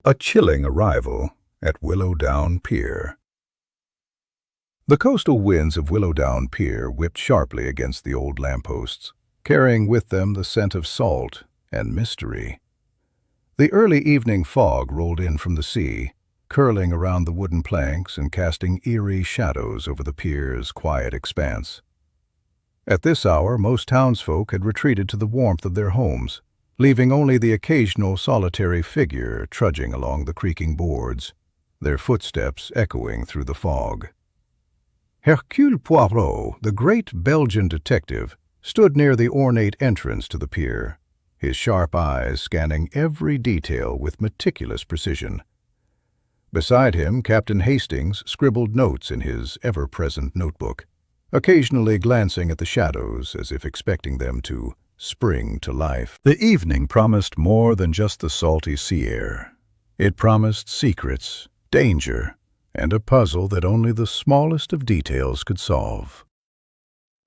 A chilling arrival at Willowdown Pier. The coastal winds of Willowdown Pier whipped sharply against the old lampposts, carrying with them the scent of salt and mystery. The early evening fog rolled in from the sea, curling around the wooden planks and casting eerie shadows over the pier's quiet expanse. At this hour, most townsfolk had retreated to the warmth of their homes, leaving only the occasional solitary figure trudging along the creaking boards, their footsteps echoing through the fog. Hercule Poirot, the great Belgian detective, stood near the ornate entrance to the pier, his sharp eyes scanning every detail with meticulous precision. Beside him, Captain Hastings scribbled notes in his ever-present notebook, occasionally glancing at the shadows as if expecting them to spring to life. The evening promised more than just the salty sea air. It promised secrets, danger, and a puzzle that only the smallest of details could solve.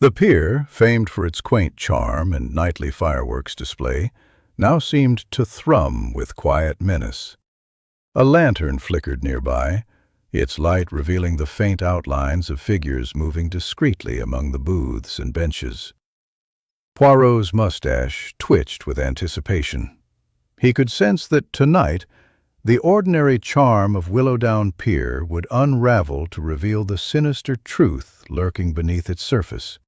The pier, famed for its quaint charm and nightly fireworks display, now seemed to thrum with quiet menace. A lantern flickered nearby, its light revealing the faint outlines of figures moving discreetly among the booths and benches. Poirot's mustache twitched with anticipation. He could sense that tonight the ordinary charm of Willowdown Pier would unravel to reveal the sinister truth lurking beneath its surface.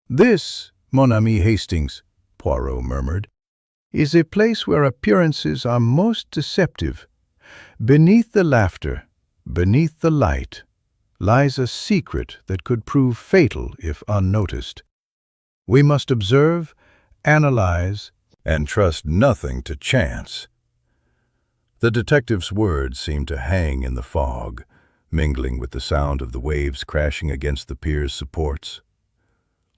"This, mon ami Hastings," Poirot murmured, "is a place where appearances are most deceptive. Beneath the laughter, beneath the light, lies a secret that could prove fatal if unnoticed. We must observe, analyze, and trust nothing to chance." The detective's words seemed to hang in the fog, mingling with the sound of the waves crashing against the pier's supports.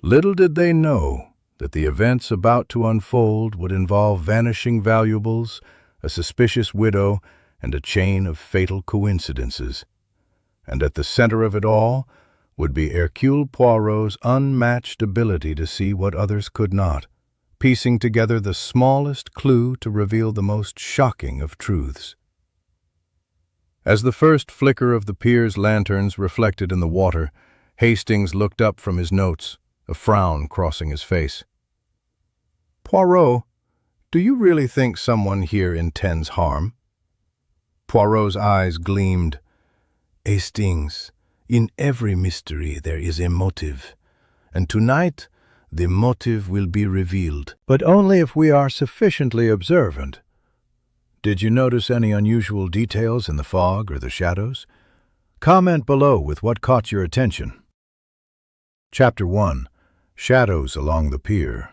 Little did they know that the events about to unfold would involve vanishing valuables, a suspicious widow, and a chain of fatal coincidences. And at the center of it all would be Hercule Poirot's unmatched ability to see what others could not, piecing together the smallest clue to reveal the most shocking of truths. As the first flicker of the pier's lanterns reflected in the water, Hastings looked up from his notes, a frown crossing his face. "Poirot, do you really think someone here intends harm?" Poirot's eyes gleamed. "Hastings, in every mystery there is a motive, and tonight the motive will be revealed." "But only if we are sufficiently observant. Did you notice any unusual details in the fog or the shadows? Comment below with what caught your attention." Chapter 1. Shadows Along the Pier.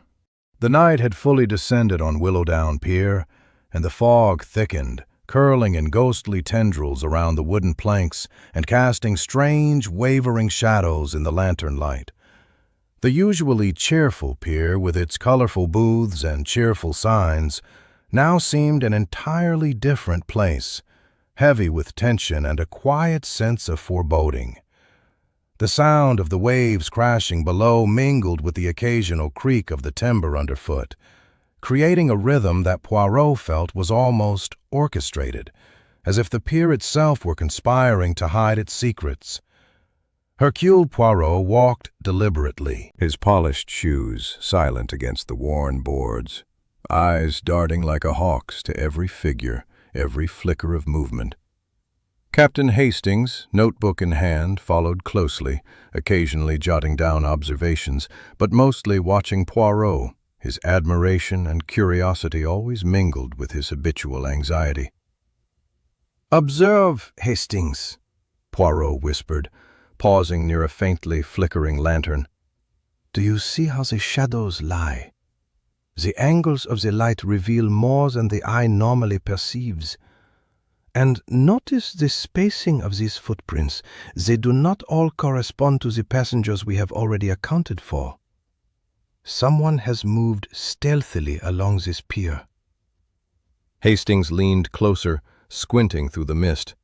The night had fully descended on Willowdown Pier, and the fog thickened, curling in ghostly tendrils around the wooden planks and casting strange, wavering shadows in the lantern light. The usually cheerful pier, with its colorful booths and cheerful signs, now seemed an entirely different place, heavy with tension and a quiet sense of foreboding. The sound of the waves crashing below mingled with the occasional creak of the timber underfoot, creating a rhythm that Poirot felt was almost orchestrated, as if the pier itself were conspiring to hide its secrets. Hercule Poirot walked deliberately, his polished shoes silent against the worn boards, eyes darting like a hawk's to every figure, every flicker of movement. Captain Hastings, notebook in hand, followed closely, occasionally jotting down observations, but mostly watching Poirot, his admiration and curiosity always mingled with his habitual anxiety. "Observe, Hastings," Poirot whispered, pausing near a faintly flickering lantern. "Do you see how the shadows lie? The angles of the light reveal more than the eye normally perceives. And notice the spacing of these footprints. They do not all correspond to the passengers we have already accounted for. Someone has moved stealthily along this pier." Hastings leaned closer, squinting through the mist.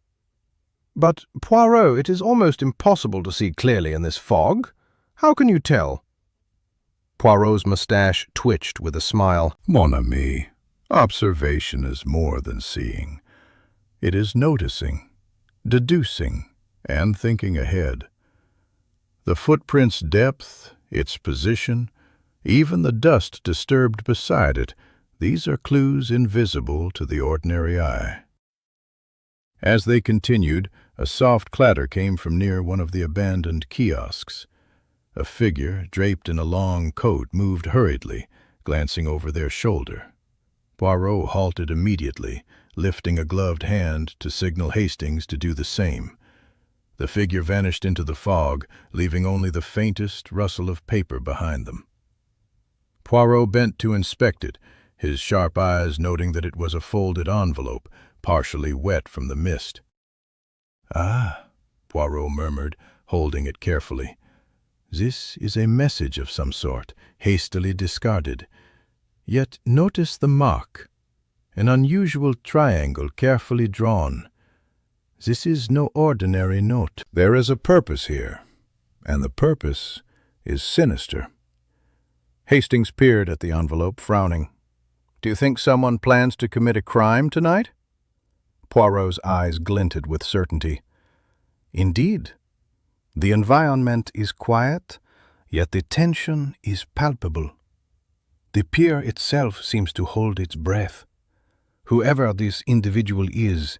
"But, Poirot, it is almost impossible to see clearly in this fog. How can you tell?" Poirot's mustache twitched with a smile. "Mon ami, observation is more than seeing. It is noticing, deducing, and thinking ahead. The footprint's depth, its position, even the dust disturbed beside it, these are clues invisible to the ordinary eye. As they continued, a soft clatter came from near one of the abandoned kiosks. A figure, draped in a long coat, moved hurriedly, glancing over their shoulder. Poirot halted immediately, lifting a gloved hand to signal Hastings to do the same. The figure vanished into the fog, leaving only the faintest rustle of paper behind them. Poirot bent to inspect it, his sharp eyes noting that it was a folded envelope, partially wet from the mist. "Ah," Poirot murmured, holding it carefully. "This is a message of some sort, hastily discarded. Yet notice the mark, an unusual triangle carefully drawn. This is no ordinary note. There is a purpose here, and the purpose is sinister." Hastings peered at the envelope, frowning. "Do you think someone plans to commit a crime tonight?" Poirot's eyes glinted with certainty. "Indeed. The environment is quiet, yet the tension is palpable. The pier itself seems to hold its breath. Whoever this individual is,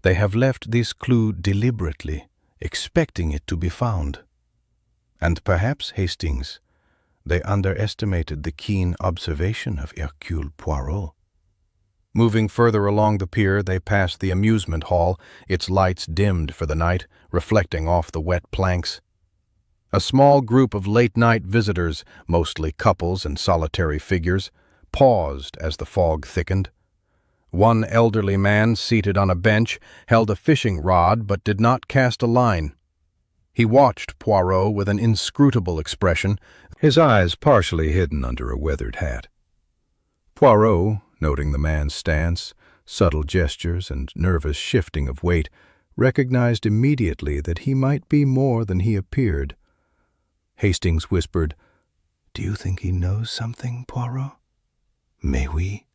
they have left this clue deliberately, expecting it to be found. And perhaps, Hastings, they underestimated the keen observation of Hercule Poirot." Moving further along the pier, they passed the amusement hall, its lights dimmed for the night, reflecting off the wet planks. A small group of late-night visitors, mostly couples and solitary figures, paused as the fog thickened. One elderly man, seated on a bench, held a fishing rod but did not cast a line. He watched Poirot with an inscrutable expression, his eyes partially hidden under a weathered hat. Poirot, noting the man's stance, subtle gestures, and nervous shifting of weight, recognized immediately that he might be more than he appeared. Hastings whispered, "Do you think he knows something, Poirot?" "Mais oui,"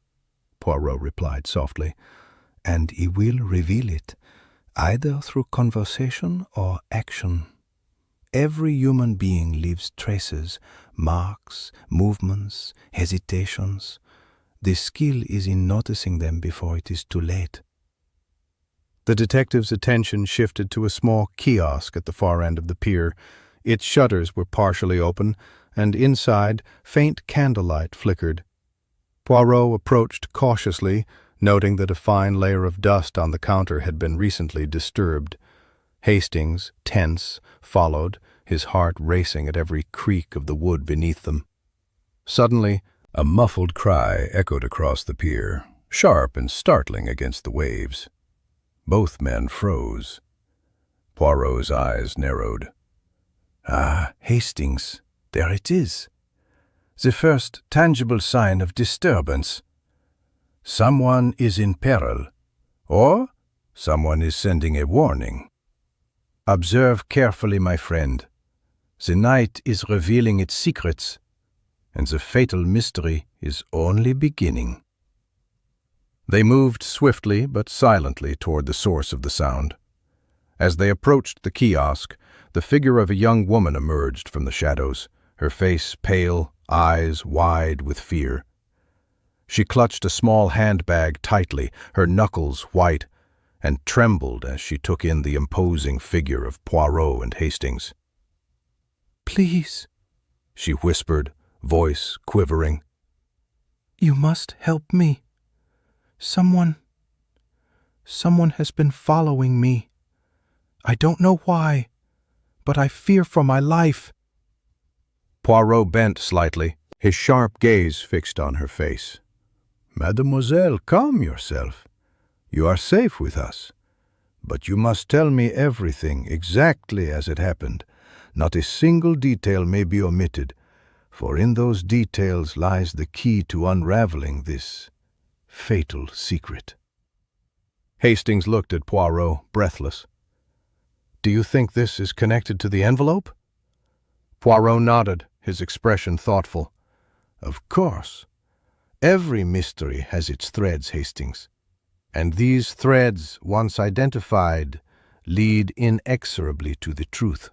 Poirot replied softly, "and he will reveal it, either through conversation or action. Every human being leaves traces, marks, movements, hesitations. The skill is in noticing them before it is too late." The detective's attention shifted to a small kiosk at the far end of the pier. Its shutters were partially open, and inside, faint candlelight flickered. Poirot approached cautiously, noting that a fine layer of dust on the counter had been recently disturbed. Hastings, tense, followed, his heart racing at every creak of the wood beneath them. Suddenly, a muffled cry echoed across the pier, sharp and startling against the waves. Both men froze. Poirot's eyes narrowed. "Ah, Hastings, there it is. The first tangible sign of disturbance. Someone is in peril, or someone is sending a warning. Observe carefully, my friend. The night is revealing its secrets, and the fatal mystery is only beginning." They moved swiftly but silently toward the source of the sound. As they approached the kiosk, the figure of a young woman emerged from the shadows, her face pale, eyes wide with fear. She clutched a small handbag tightly, her knuckles white, and trembled as she took in the imposing figure of Poirot and Hastings. "Please," she whispered, voice quivering. "You must help me. Someone has been following me. I don't know why, but I fear for my life." Poirot bent slightly, his sharp gaze fixed on her face. "Mademoiselle, calm yourself. You are safe with us. But you must tell me everything exactly as it happened. Not a single detail may be omitted, for in those details lies the key to unraveling this fatal secret." Hastings looked at Poirot, breathless. "Do you think this is connected to the envelope?" Poirot nodded, his expression thoughtful. "Of course. Every mystery has its threads, Hastings. And these threads, once identified, lead inexorably to the truth.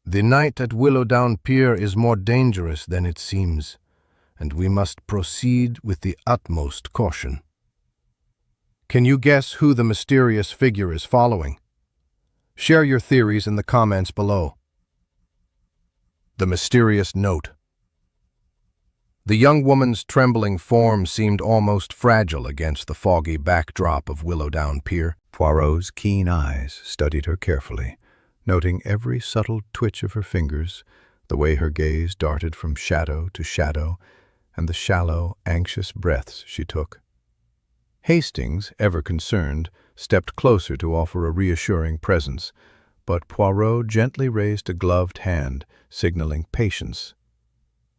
The night at Willowdown Pier is more dangerous than it seems, and we must proceed with the utmost caution. Can you guess who the mysterious figure is following? Share your theories in the comments below. The mysterious note. The young woman's trembling form seemed almost fragile against the foggy backdrop of Willowdown Pier. Poirot's keen eyes studied her carefully, noting every subtle twitch of her fingers, the way her gaze darted from shadow to shadow, and the shallow, anxious breaths she took. Hastings, ever concerned, stepped closer to offer a reassuring presence, but Poirot gently raised a gloved hand, signaling patience.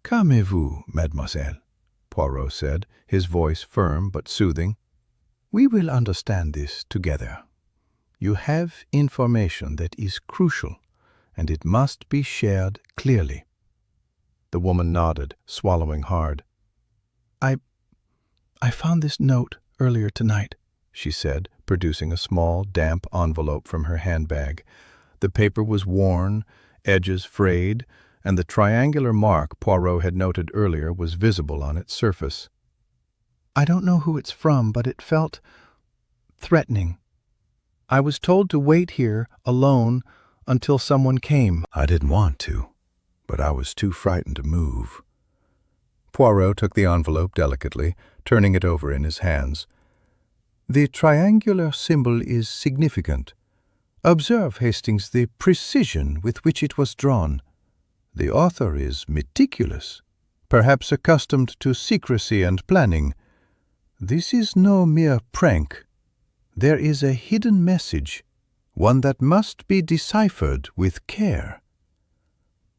"Calmez-vous, mademoiselle," Poirot said, his voice firm but soothing. "We will understand this together. You have information that is crucial, and it must be shared clearly." The woman nodded, swallowing hard. I found this note earlier tonight," she said, producing a small, damp envelope from her handbag. The paper was worn, edges frayed, and the triangular mark Poirot had noted earlier was visible on its surface. "I don't know who it's from, but it felt threatening. I was told to wait here, alone, until someone came." "I didn't want to, but I was too frightened to move." Poirot took the envelope delicately, turning it over in his hands. "The triangular symbol is significant. Observe, Hastings, the precision with which it was drawn. The author is meticulous, perhaps accustomed to secrecy and planning. This is no mere prank. There is a hidden message, one that must be deciphered with care."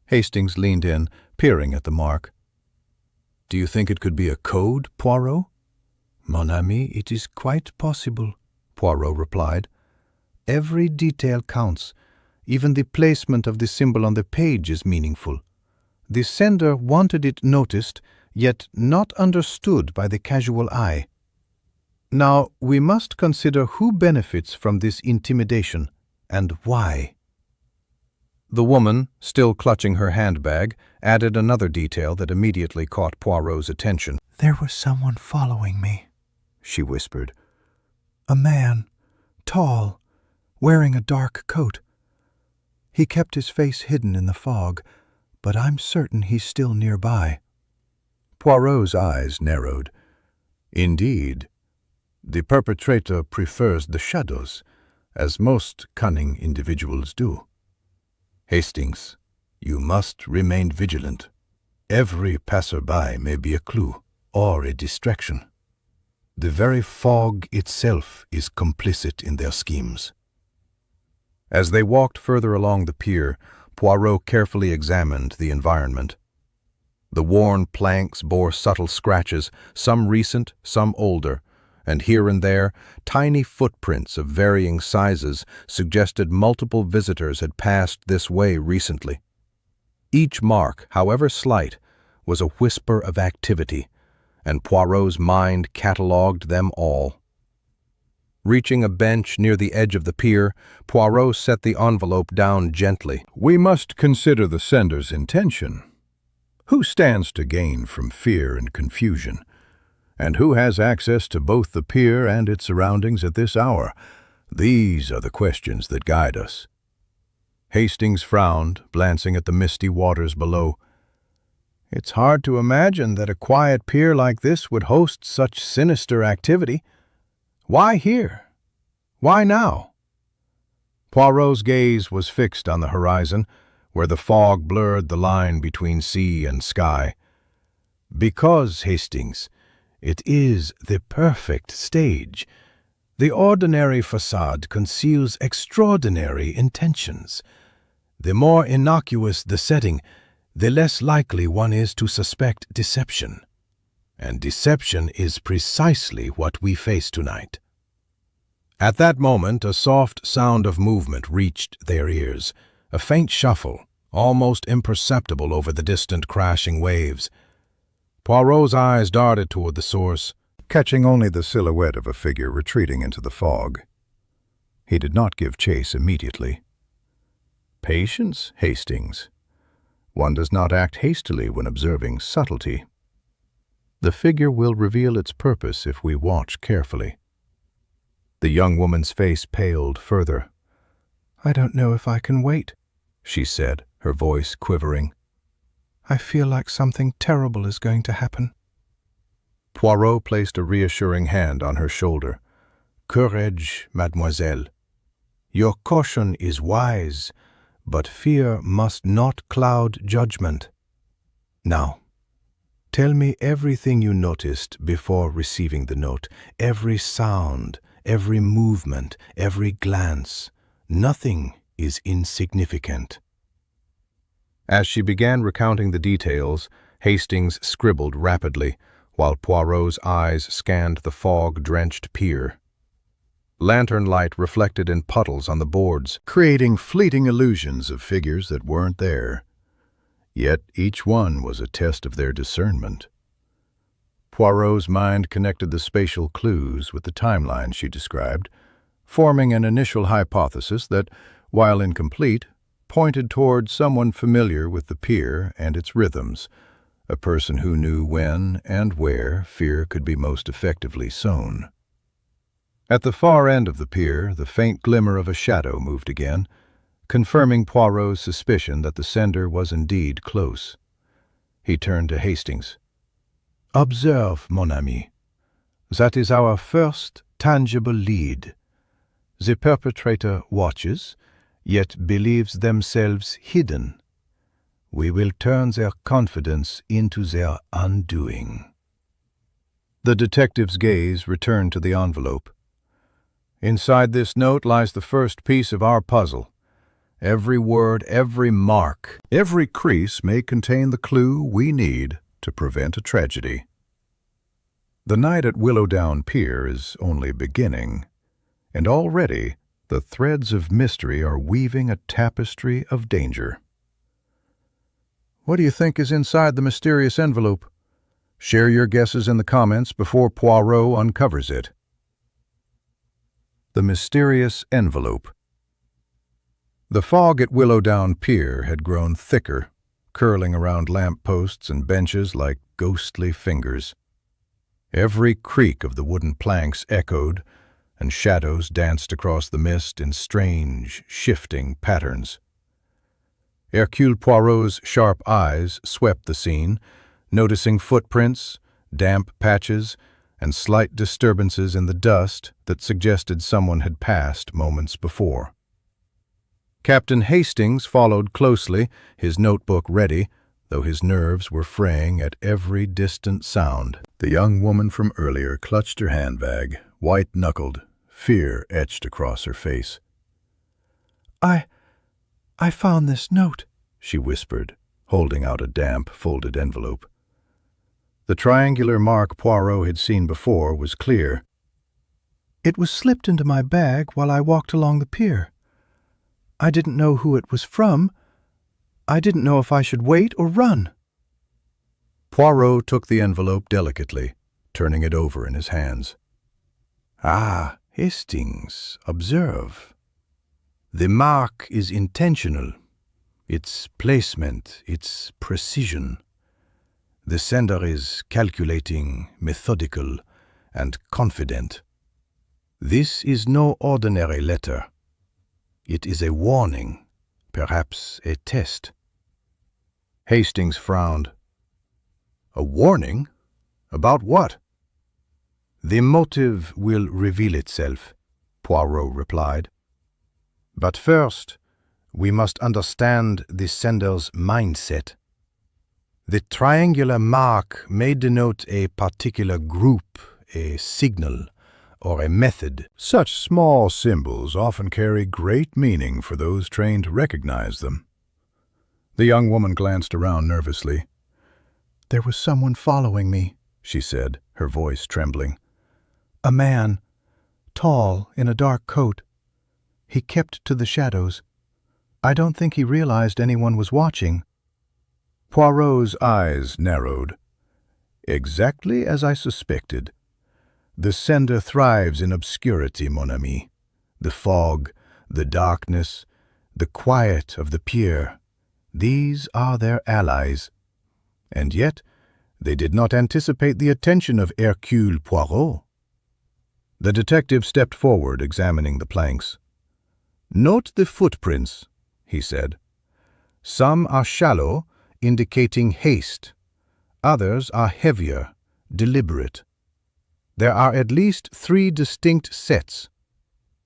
Hastings leaned in, peering at the mark. "Do you think it could be a code, Poirot?" "Mon ami, it is quite possible," Poirot replied. "Every detail counts. Even the placement of the symbol on the page is meaningful. The sender wanted it noticed, yet not understood by the casual eye. Now, we must consider who benefits from this intimidation, and why." The woman, still clutching her handbag, added another detail that immediately caught Poirot's attention. "There was someone following me," she whispered. "A man, tall, wearing a dark coat. He kept his face hidden in the fog, but I'm certain he's still nearby." Poirot's eyes narrowed. "Indeed, the perpetrator prefers the shadows, as most cunning individuals do. Hastings, you must remain vigilant. Every passerby may be a clue or a distraction. The very fog itself is complicit in their schemes." As they walked further along the pier, Poirot carefully examined the environment. The worn planks bore subtle scratches, some recent, some older, and here and there, tiny footprints of varying sizes suggested multiple visitors had passed this way recently. Each mark, however slight, was a whisper of activity, and Poirot's mind catalogued them all. Reaching a bench near the edge of the pier, Poirot set the envelope down gently. "We must consider the sender's intention. Who stands to gain from fear and confusion? And who has access to both the pier and its surroundings at this hour? These are the questions that guide us." Hastings frowned, glancing at the misty waters below. "It's hard to imagine that a quiet pier like this would host such sinister activity. Why here? Why now?" Poirot's gaze was fixed on the horizon, where the fog blurred the line between sea and sky. "Because, Hastings, it is the perfect stage. The ordinary facade conceals extraordinary intentions. The more innocuous the setting, the less likely one is to suspect deception. And deception is precisely what we face tonight." At that moment, a soft sound of movement reached their ears, a faint shuffle, almost imperceptible over the distant crashing waves. Poirot's eyes darted toward the source. catching only the silhouette of a figure retreating into the fog. He did not give chase immediately. Patience, Hastings. One does not act hastily when observing subtlety. The figure will reveal its purpose if we watch carefully. The young woman's face paled further. I don't know if I can wait, she said, her voice quivering. I feel like something terrible is going to happen. Poirot placed a reassuring hand on her shoulder. Courage, mademoiselle. Your caution is wise, but fear must not cloud judgment. Now, tell me everything you noticed before receiving the note, every sound, every movement, every glance. Nothing is insignificant. As she began recounting the details, Hastings scribbled rapidly, while Poirot's eyes scanned the fog-drenched pier. Lantern light reflected in puddles on the boards, creating fleeting illusions of figures that weren't there. Yet each one was a test of their discernment. Poirot's mind connected the spatial clues with the timeline she described, forming an initial hypothesis that, while incomplete, pointed toward someone familiar with the pier and its rhythms, a person who knew when and where fear could be most effectively sown. At the far end of the pier, the faint glimmer of a shadow moved again, confirming Poirot's suspicion that the sender was indeed close. He turned to Hastings. Observe, mon ami. That is our first tangible lead. The perpetrator watches, yet believes themselves hidden. We will turn their confidence into their undoing. The detective's gaze returned to the envelope. Inside this note lies the first piece of our puzzle. Every word, every mark, every crease may contain the clue we need to prevent a tragedy. The night at Willowdown Pier is only beginning, and already the threads of mystery are weaving a tapestry of danger. What do you think is inside the mysterious envelope? Share your guesses in the comments before Poirot uncovers it. The mysterious envelope. The fog at Willowdown Pier had grown thicker, curling around lamp-posts and benches like ghostly fingers. Every creak of the wooden planks echoed, and shadows danced across the mist in strange, shifting patterns. Hercule Poirot's sharp eyes swept the scene, noticing footprints, damp patches, and slight disturbances in the dust that suggested someone had passed moments before. Captain Hastings followed closely, his notebook ready, though his nerves were fraying at every distant sound. The young woman from earlier clutched her handbag, white-knuckled, fear etched across her face. I found this note, she whispered, holding out a damp, folded envelope. The triangular mark Poirot had seen before was clear. It was slipped into my bag while I walked along the pier. I didn't know who it was from. I didn't know if I should wait or run. Poirot took the envelope delicately, turning it over in his hands. Ah, Hastings, observe. The mark is intentional. Its placement, its precision. The sender is calculating, methodical, and confident. This is no ordinary letter. It is a warning, perhaps a test. Hastings frowned. A warning? About what? The motive will reveal itself, Poirot replied. But first, we must understand the sender's mindset. The triangular mark may denote a particular group, a signal, or a method. Such small symbols often carry great meaning for those trained to recognize them. The young woman glanced around nervously. There was someone following me, she said, her voice trembling. A man, tall, in a dark coat. He kept to the shadows. I don't think he realized anyone was watching. Poirot's eyes narrowed. Exactly as I suspected. The sender thrives in obscurity, mon ami. The fog, the darkness, the quiet of the pier, these are their allies. And yet, they did not anticipate the attention of Hercule Poirot. The detective stepped forward, examining the planks. "Note the footprints," he said. "Some are shallow, indicating haste. Others are heavier, deliberate. There are at least 3 distinct sets.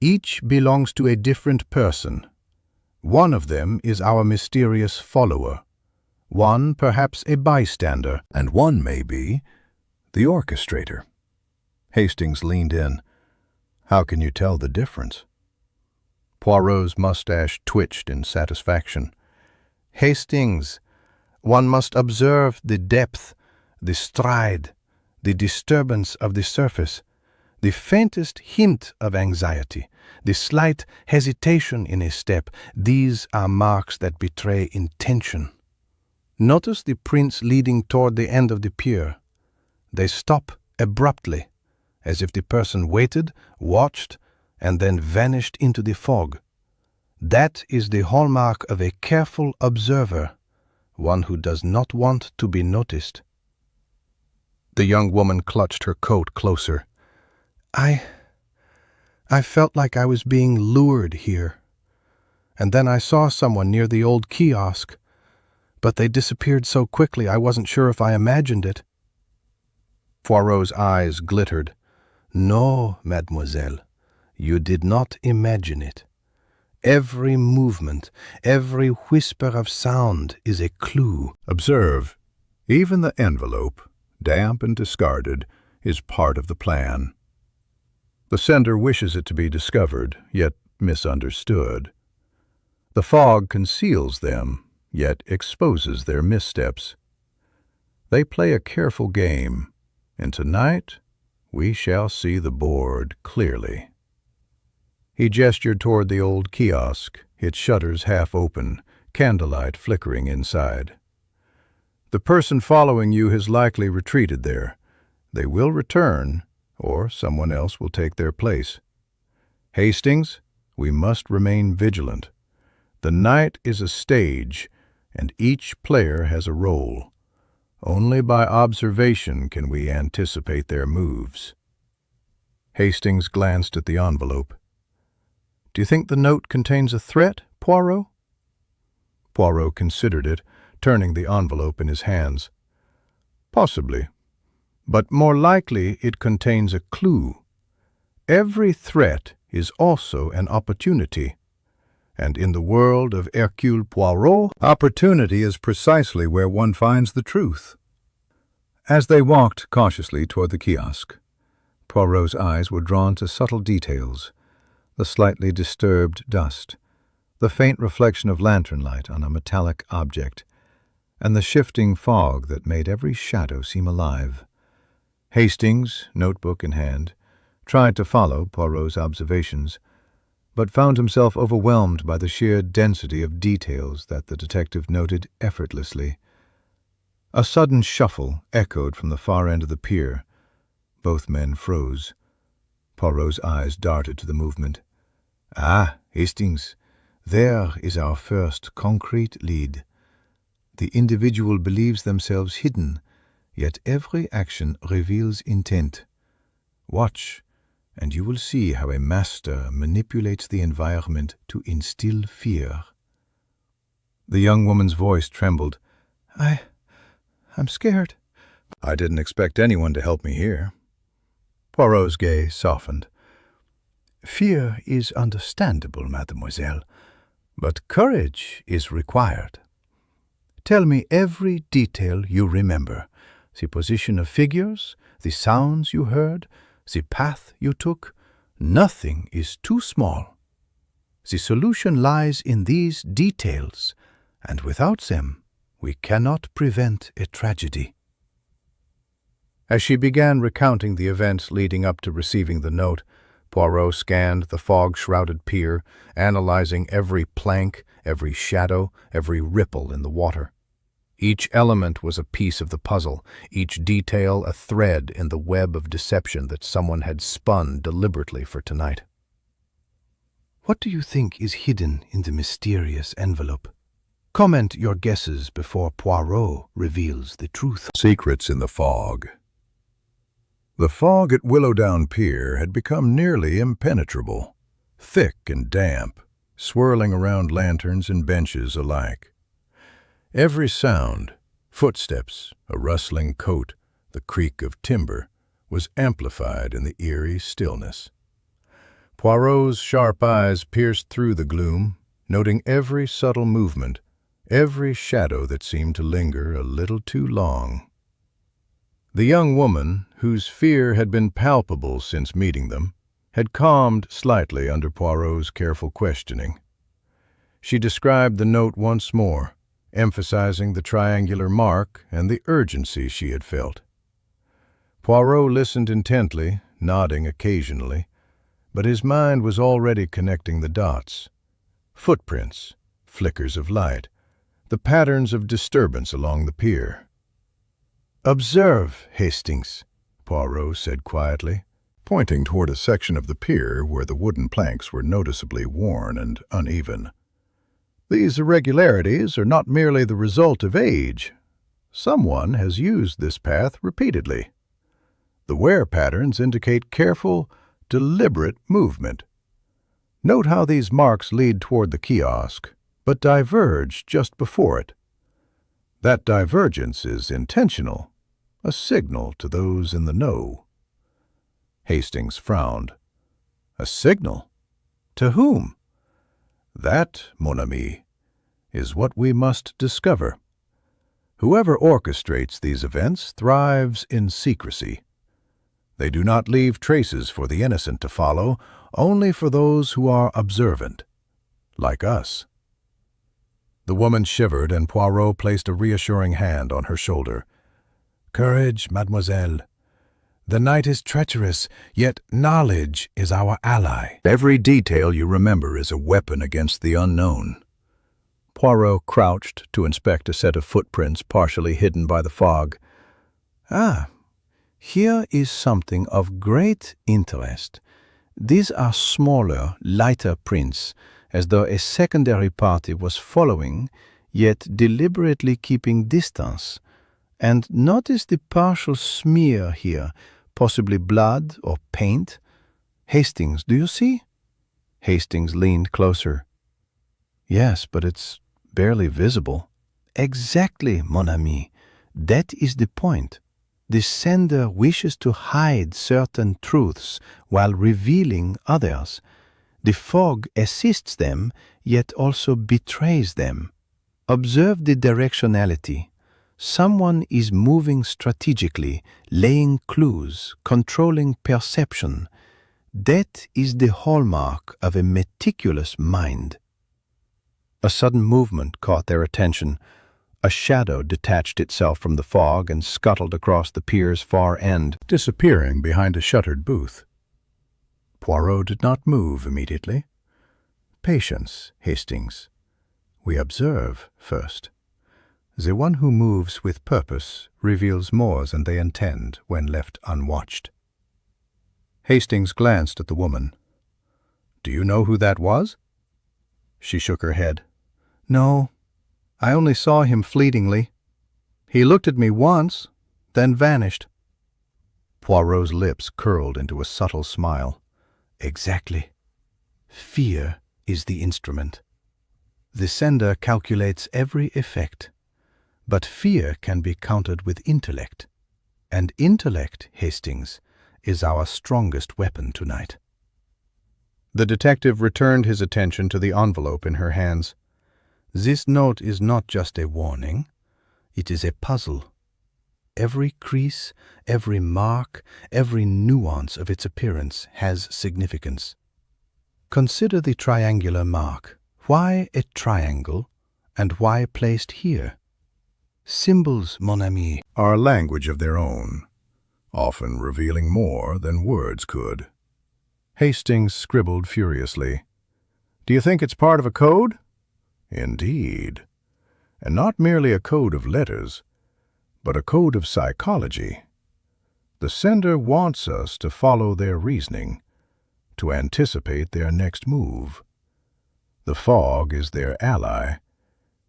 Each belongs to a different person. One of them is our mysterious follower, one perhaps a bystander, And one may be the orchestrator." Hastings leaned in. "How can you tell the difference?" Poirot's mustache twitched in satisfaction. "Hastings, one must observe the depth, the stride, the disturbance of the surface, the faintest hint of anxiety, the slight hesitation in a step. These are marks that betray intention. Notice the prints leading toward the end of the pier. They stop abruptly, as if the person waited, watched, and then vanished into the fog. That is the hallmark of a careful observer, one who does not want to be noticed." The young woman clutched her coat closer. I felt like I was being lured here. And then I saw someone near the old kiosk, but they disappeared so quickly I wasn't sure if I imagined it." Poirot's eyes glittered. "No, mademoiselle, you did not imagine it. Every movement, every whisper of sound is a clue." Observe, even the envelope, damp and discarded, is part of the plan. The sender wishes it to be discovered, yet misunderstood. The fog conceals them, yet exposes their missteps. They play a careful game, and tonight we shall see the board clearly. He gestured toward the old kiosk, its shutters half open, candlelight flickering inside. "The person following you has likely retreated there. They will return, or someone else will take their place. Hastings, we must remain vigilant. The night is a stage, and each player has a role. Only by observation can we anticipate their moves." Hastings glanced at the envelope. "Do you think the note contains a threat, Poirot?" Poirot considered it, turning the envelope in his hands. "Possibly. But more likely it contains a clue. Every threat is also an opportunity. And in the world of Hercule Poirot, Opportunity is precisely where one finds the truth." As they walked cautiously toward the kiosk, Poirot's eyes were drawn to subtle details: the slightly disturbed dust, the faint reflection of lantern light on a metallic object, and the shifting fog that made every shadow seem alive. Hastings, notebook in hand, tried to follow Poirot's observations, but found himself overwhelmed by the sheer density of details that the detective noted effortlessly. A sudden shuffle echoed from the far end of the pier. Both men froze. Poirot's eyes darted to the movement. "Ah, Hastings, there is our first concrete lead. The individual believes themselves hidden, yet every action reveals intent. Watch, and you will see how a master manipulates the environment to instill fear." The young woman's voice trembled. I'm scared." "I didn't expect anyone to help me here." Poirot's gaze softened. "Fear is understandable, mademoiselle, but courage is required. Tell me every detail you remember, the position of figures, the sounds you heard, the path you took. Nothing is too small. The solution lies in these details, and without them, we cannot prevent a tragedy." As she began recounting the events leading up to receiving the note, Poirot scanned the fog-shrouded pier, analyzing every plank, every shadow, every ripple in the water. Each element was a piece of the puzzle, each detail a thread in the web of deception that someone had spun deliberately for tonight. What do you think is hidden in the mysterious envelope? Comment your guesses before Poirot reveals the truth. Secrets in the fog. The fog at Willowdown Pier had become nearly impenetrable, thick and damp, swirling around lanterns and benches alike. Every sound, footsteps, a rustling coat, the creak of timber, was amplified in the eerie stillness. Poirot's sharp eyes pierced through the gloom, noting every subtle movement, every shadow that seemed to linger a little too long. The young woman, whose fear had been palpable since meeting them, had calmed slightly under Poirot's careful questioning. She described the note once more, emphasizing the triangular mark and the urgency she had felt. Poirot listened intently, nodding occasionally, but his mind was already connecting the dots. Footprints, flickers of light, the patterns of disturbance along the pier. "Observe, Hastings," Poirot said quietly, pointing toward a section of the pier where the wooden planks were noticeably worn and uneven. "These irregularities are not merely the result of age. Someone has used this path repeatedly. The wear patterns indicate careful, deliberate movement. Note how these marks lead toward the kiosk, but diverge just before it. That divergence is intentional, a signal to those in the know." Hastings frowned. "A signal? To whom?" "That, mon ami, is what we must discover. Whoever orchestrates these events thrives in secrecy. They do not leave traces for the innocent to follow, only for those who are observant, like us." The woman shivered, and Poirot placed a reassuring hand on her shoulder. "Courage, mademoiselle. The night is treacherous, yet knowledge is our ally. Every detail you remember is a weapon against the unknown." Poirot crouched to inspect a set of footprints partially hidden by the fog. "Ah, here is something of great interest. These are smaller, lighter prints, as though a secondary party was following, yet deliberately keeping distance. And notice the partial smear here, possibly blood or paint. Hastings, do you see?" Hastings leaned closer. "Yes, but it's barely visible." "Exactly, mon ami. That is the point. The sender wishes to hide certain truths while revealing others. The fog assists them, yet also betrays them. Observe the directionality. Someone is moving strategically, laying clues, controlling perception. That is the hallmark of a meticulous mind." A sudden movement caught their attention. A shadow detached itself from the fog and scuttled across the pier's far end, disappearing behind a shuttered booth. Poirot did not move immediately. "Patience, Hastings. We observe first. The one who moves with purpose reveals more than they intend when left unwatched." Hastings glanced at the woman. "Do you know who that was?" She shook her head. "No, I only saw him fleetingly. He looked at me once, then vanished." Poirot's lips curled into a subtle smile. "Exactly. Fear is the instrument. The sender calculates every effect. But fear can be countered with intellect. And intellect, Hastings, is our strongest weapon tonight." The detective returned his attention to the envelope in her hands. "This note is not just a warning. It is a puzzle. Every crease, every mark, every nuance of its appearance has significance. Consider the triangular mark. Why a triangle, and why placed here? Symbols, mon ami, are a language of their own, often revealing more than words could." Hastings scribbled furiously. "Do you think it's part of a code?" "Indeed. and not merely a code of letters, but a code of psychology. The sender wants us to follow their reasoning, to anticipate their next move. The fog is their ally,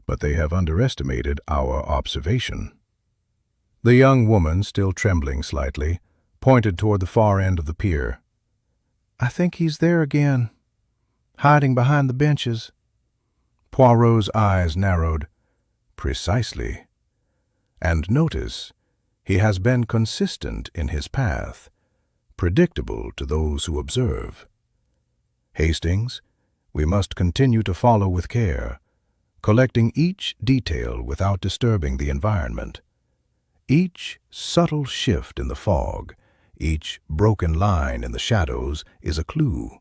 but they have underestimated our observation. The young woman, still trembling slightly, pointed toward the far end of the pier. "I think he's there again, hiding behind the benches." Poirot's eyes narrowed. Precisely. And notice, he has been consistent in his path, predictable to those who observe. Hastings, we must continue to follow with care, collecting each detail without disturbing the environment. Each subtle shift in the fog, each broken line in the shadows is a clue.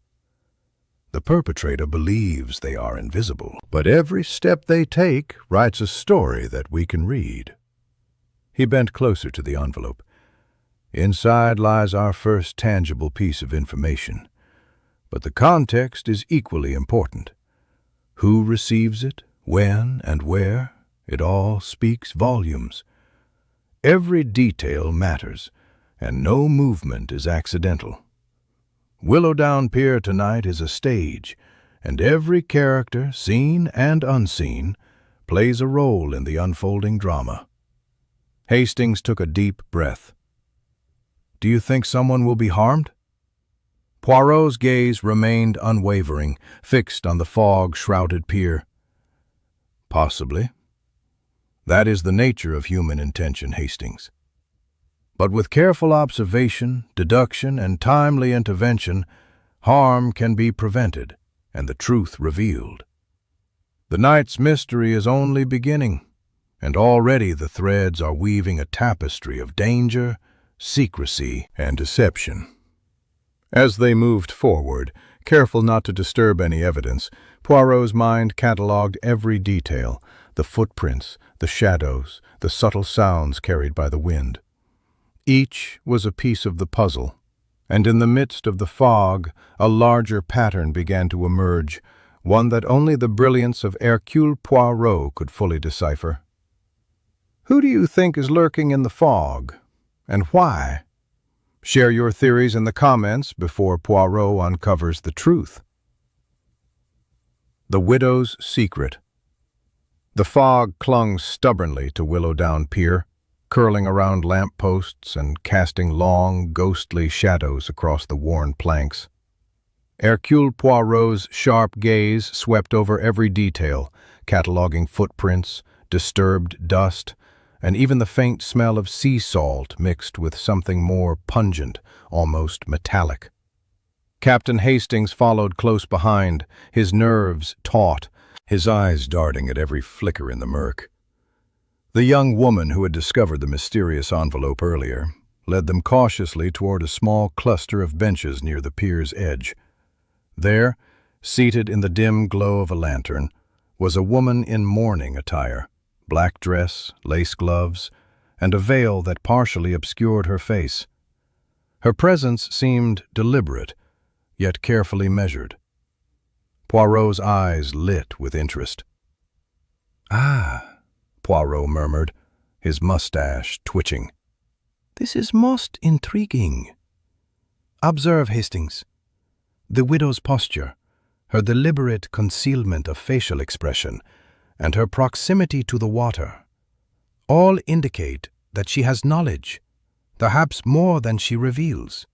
The perpetrator believes they are invisible, but every step they take writes a story that we can read. He bent closer to the envelope. Inside lies our first tangible piece of information, but the context is equally important. Who receives it, when and where, it all speaks volumes. Every detail matters, and no movement is accidental. Willowdown Pier tonight is a stage, and every character, seen and unseen, plays a role in the unfolding drama. Hastings took a deep breath. "Do you think someone will be harmed?" Poirot's gaze remained unwavering, fixed on the fog-shrouded pier. "Possibly. That is the nature of human intention, Hastings. But with careful observation, deduction, and timely intervention, harm can be prevented and the truth revealed. The night's mystery is only beginning, and already the threads are weaving a tapestry of danger, secrecy, and deception." As they moved forward, careful not to disturb any evidence, Poirot's mind catalogued every detail: the footprints, the shadows, the subtle sounds carried by the wind. Each was a piece of the puzzle, and in the midst of the fog, a larger pattern began to emerge, one that only the brilliance of Hercule Poirot could fully decipher. Who do you think is lurking in the fog, and why? Share your theories in the comments before Poirot uncovers the truth. The Widow's Secret. The fog clung stubbornly to Willowdown Pier, curling around lamp-posts and casting long, ghostly shadows across the worn planks. Hercule Poirot's sharp gaze swept over every detail, cataloging footprints, disturbed dust, and even the faint smell of sea salt mixed with something more pungent, almost metallic. Captain Hastings followed close behind, his nerves taut, his eyes darting at every flicker in the murk. The young woman who had discovered the mysterious envelope earlier led them cautiously toward a small cluster of benches near the pier's edge. There, seated in the dim glow of a lantern, was a woman in mourning attire, black dress, lace gloves, and a veil that partially obscured her face. Her presence seemed deliberate, yet carefully measured. Poirot's eyes lit with interest. "Ah," Poirot murmured, his mustache twitching. "This is most intriguing. Observe, Hastings. The widow's posture, her deliberate concealment of facial expression, and her proximity to the water, all indicate that she has knowledge, perhaps more than she reveals.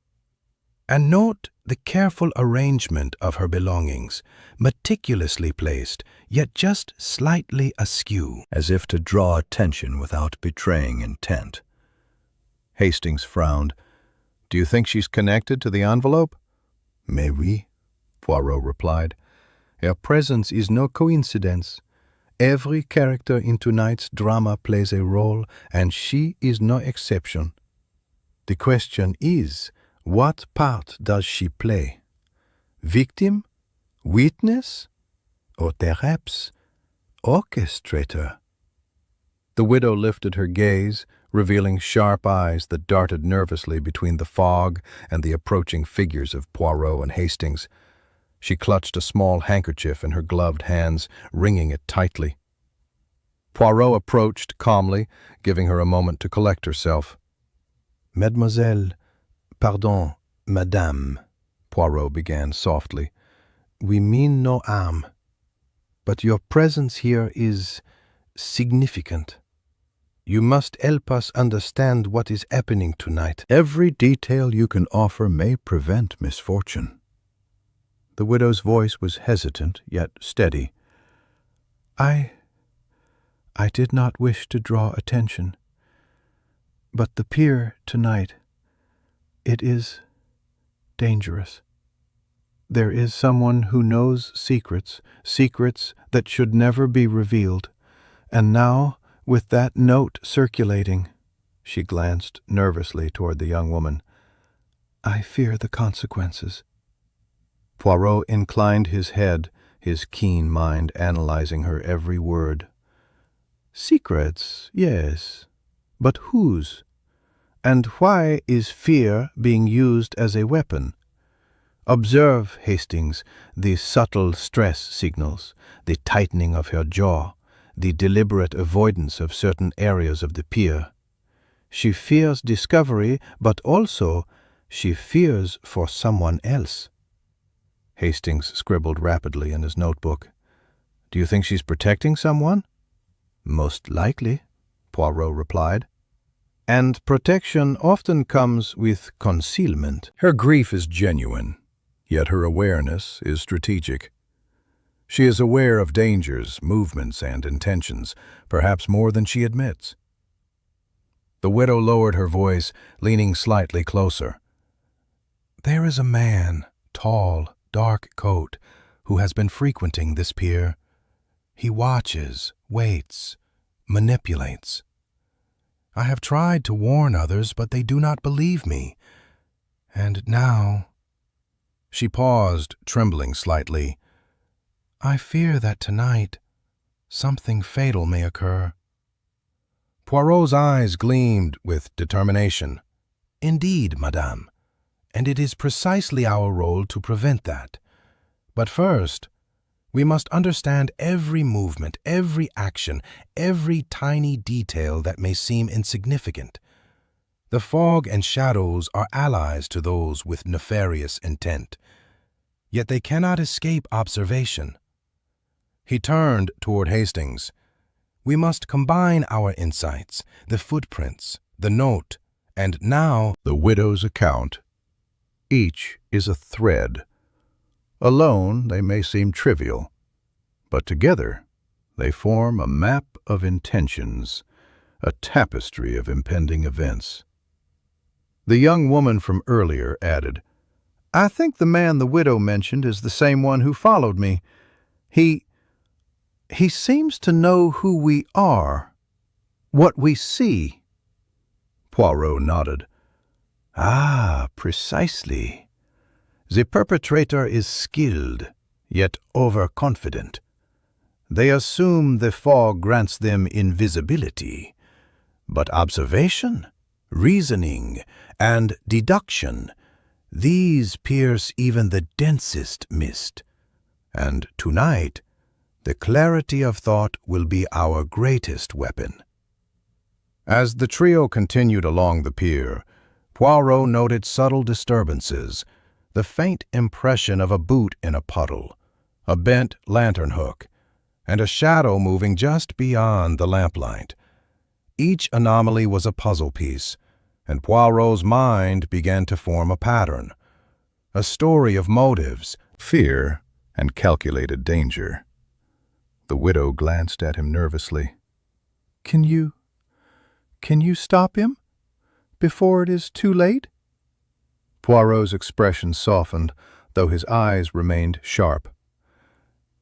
And note the careful arrangement of her belongings, meticulously placed, yet just slightly askew, as if to draw attention without betraying intent." Hastings frowned. "Do you think she's connected to the envelope?" "Mais oui," Poirot replied. "Her presence is no coincidence. Every character in tonight's drama plays a role, and she is no exception. The question is, what part does she play? Victim? Witness? Or perhaps orchestrator?" The widow lifted her gaze, revealing sharp eyes that darted nervously between the fog and the approaching figures of Poirot and Hastings. She clutched a small handkerchief in her gloved hands, wringing it tightly. Poirot approached calmly, giving her a moment to collect herself. Mademoiselle, pardon, madame, Poirot began softly. we mean no harm, but your presence here is significant. You must help us understand what is happening tonight. Every detail you can offer may prevent misfortune. The widow's voice was hesitant, yet steady. I did not wish to draw attention, but the pier tonight, it is dangerous. There is someone who knows secrets that should never be revealed, and now, with that note circulating, she glanced nervously toward the young woman, I fear the consequences. Poirot inclined his head, his keen mind analyzing her every word. Secrets, yes, but whose? And why is fear being used as a weapon? Observe, Hastings, the subtle stress signals, the tightening of her jaw, the deliberate avoidance of certain areas of the pier. She fears discovery, but also she fears for someone else. Hastings scribbled rapidly in his notebook. Do you think she's protecting someone? Most likely, Poirot replied. And protection often comes with concealment. Her grief is genuine, yet her awareness is strategic. She is aware of dangers, movements, and intentions, perhaps more than she admits. The widow lowered her voice, leaning slightly closer. There is a man, tall, dark coat, who has been frequenting this pier. He watches, waits, manipulates. I have tried to warn others, but they do not believe me. And now... She paused, trembling slightly. I fear that tonight something fatal may occur. Poirot's eyes gleamed with determination. Indeed, madame, and it is precisely our role to prevent that. But first, we must understand every movement, every action, every tiny detail that may seem insignificant. The fog and shadows are allies to those with nefarious intent, yet they cannot escape observation. He turned toward Hastings. We must combine our insights, the footprints, the note, and now the widow's account. Each is a thread. Alone, they may seem trivial, but together they form a map of intentions, a tapestry of impending events. The young woman from earlier added, I think the man the widow mentioned is the same one who followed me. He seems to know who we are, what we see. Poirot nodded. Ah, precisely. The perpetrator is skilled, yet overconfident. They assume the fog grants them invisibility, but observation, reasoning, and deduction, these pierce even the densest mist. And tonight, the clarity of thought will be our greatest weapon. As the trio continued along the pier, Poirot noted subtle disturbances, the faint impression of a boot in a puddle, a bent lantern hook, and a shadow moving just beyond the lamplight. Each anomaly was a puzzle piece, and Poirot's mind began to form a pattern, a story of motives, fear, and calculated danger. The widow glanced at him nervously. Can you stop him before it is too late? Poirot's expression softened, though his eyes remained sharp.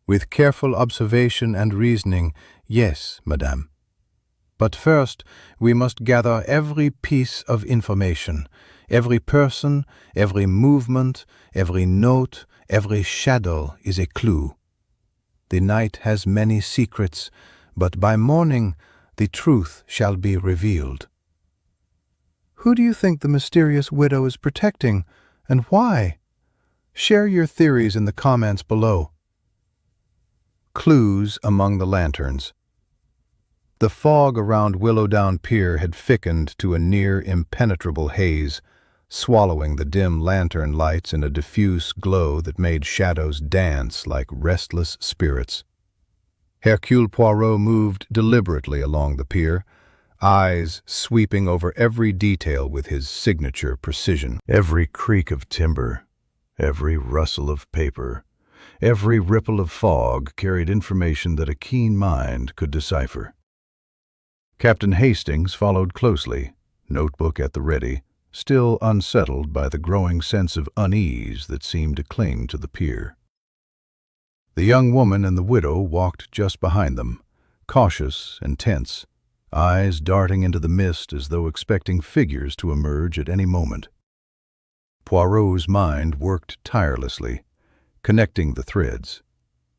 With careful observation and reasoning, yes, madame. But first, we must gather every piece of information, every person, every movement, every note, every shadow is a clue. The night has many secrets, but by morning the truth shall be revealed. Who do you think the mysterious widow is protecting, and why? Share your theories in the comments below. Clues among the lanterns. The fog around Willowdown Pier had thickened to a near impenetrable haze, swallowing the dim lantern lights in a diffuse glow that made shadows dance like restless spirits. Hercule Poirot moved deliberately along the pier, eyes sweeping over every detail with his signature precision. Every creak of timber, every rustle of paper, every ripple of fog carried information that a keen mind could decipher. Captain Hastings followed closely, notebook at the ready, still unsettled by the growing sense of unease that seemed to cling to the pier. The young woman and the widow walked just behind them, cautious and tense, eyes darting into the mist as though expecting figures to emerge at any moment. Poirot's mind worked tirelessly, connecting the threads,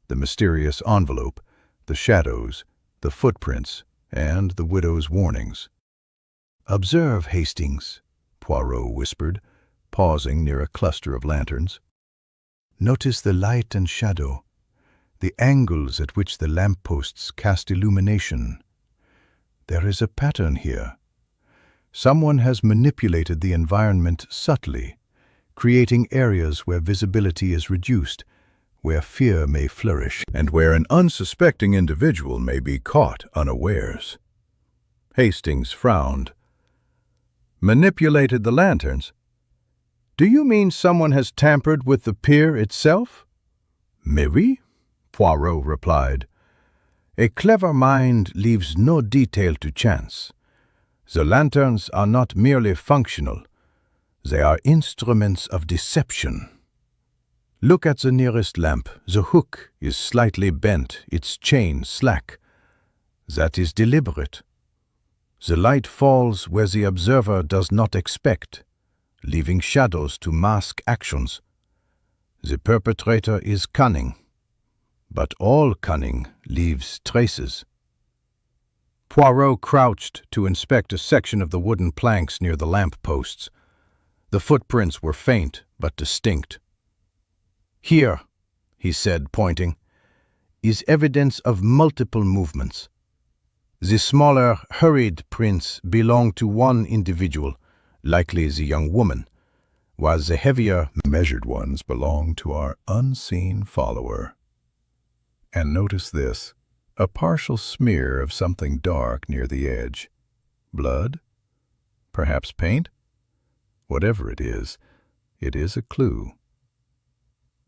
the mysterious envelope, the shadows, the footprints, and the widow's warnings. "Observe, Hastings," Poirot whispered, pausing near a cluster of lanterns. "Notice the light and shadow, the angles at which the lampposts cast illumination. There is a pattern here. Someone has manipulated the environment subtly, creating areas where visibility is reduced, where fear may flourish, and where an unsuspecting individual may be caught unawares." Hastings frowned. "Manipulated the lanterns? Do you mean someone has tampered with the pier itself?" "Mais oui," Poirot replied. "A clever mind leaves no detail to chance. The lanterns are not merely functional. They are instruments of deception. Look at the nearest lamp. The hook is slightly bent, its chain slack. That is deliberate. The light falls where the observer does not expect, leaving shadows to mask actions. The perpetrator is cunning, but all cunning leaves traces." Poirot crouched to inspect a section of the wooden planks near the lamp posts. The footprints were faint but distinct. "Here," he said, pointing, "is evidence of multiple movements. The smaller, hurried prints belong to one individual, likely the young woman, while the heavier, measured ones belong to our unseen follower. And notice this, a partial smear of something dark near the edge. Blood? Perhaps paint? Whatever it is a clue."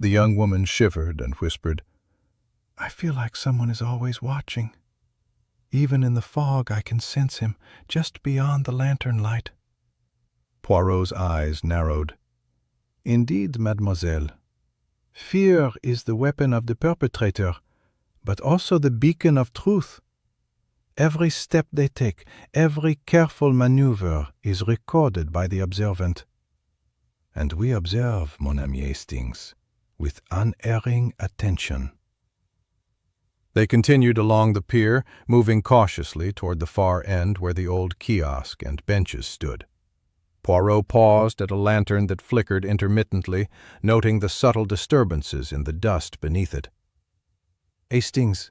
The young woman shivered and whispered, "I feel like someone is always watching. Even in the fog I can sense him, just beyond the lantern light." Poirot's eyes narrowed. "Indeed, mademoiselle. Fear is the weapon of the perpetrator, but also the beacon of truth. Every step they take, every careful maneuver is recorded by the observant. And we observe, mon ami Hastings, with unerring attention." They continued along the pier, moving cautiously toward the far end where the old kiosk and benches stood. Poirot paused at a lantern that flickered intermittently, noting the subtle disturbances in the dust beneath it. "Hastings,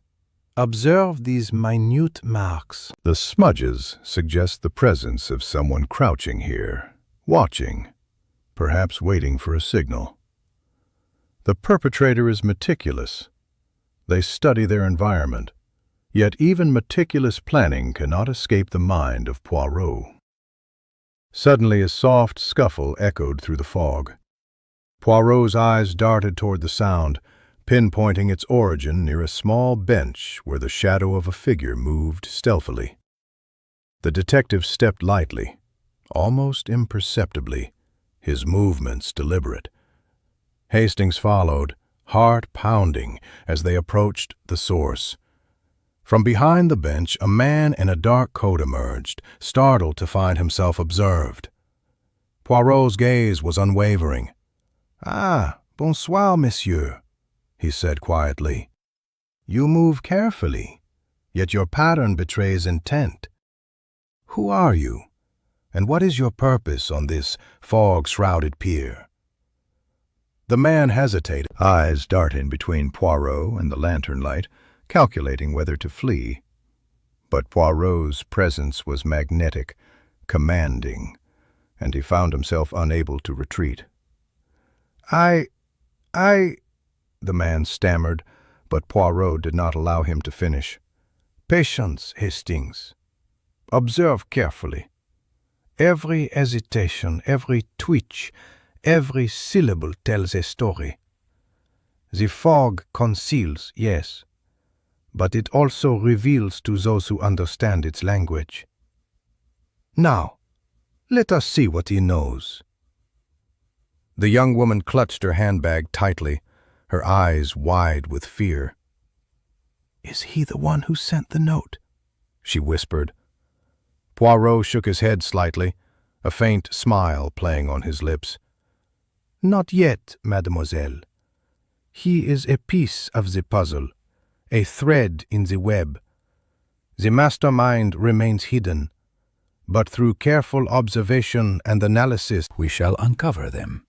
observe these minute marks." "The smudges suggest the presence of someone crouching here, watching, perhaps waiting for a signal. The perpetrator is meticulous. They study their environment, yet even meticulous planning cannot escape the mind of Poirot." Suddenly a soft scuffle echoed through the fog. Poirot's eyes darted toward the sound, pinpointing its origin near a small bench where the shadow of a figure moved stealthily. The detective stepped lightly, almost imperceptibly, his movements deliberate. Hastings followed, heart pounding, as they approached the source. From behind the bench, a man in a dark coat emerged, startled to find himself observed. Poirot's gaze was unwavering. "Ah, bonsoir, monsieur," he said quietly. "You move carefully, yet your pattern betrays intent. Who are you, and what is your purpose on this fog-shrouded pier?" The man hesitated, eyes darting between Poirot and the lantern light, calculating whether to flee. But Poirot's presence was magnetic, commanding, and he found himself unable to retreat. I, the man stammered, but Poirot did not allow him to finish. Patience, Hastings. Observe carefully. Every hesitation, every twitch, every syllable tells a story. The fog conceals, yes, but it also reveals to those who understand its language. Now, let us see what he knows. The young woman clutched her handbag tightly, her eyes wide with fear. Is he the one who sent the note? She whispered. Poirot shook his head slightly, a faint smile playing on his lips. Not yet, mademoiselle. He is a piece of the puzzle, a thread in the web. The mastermind remains hidden, but through careful observation and analysis We shall uncover them.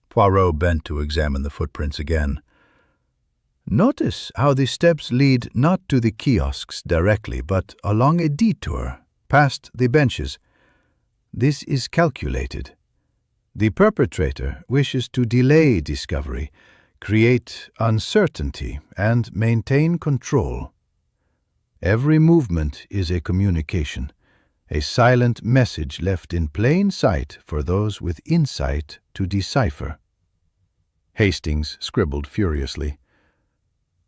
Poirot bent to examine the footprints again. Notice how the steps lead not to the kiosks directly, but along a detour, past the benches. This is calculated. The perpetrator wishes to delay discovery, create uncertainty, and maintain control. Every movement is a communication, a silent message left in plain sight for those with insight to decipher. Hastings scribbled furiously.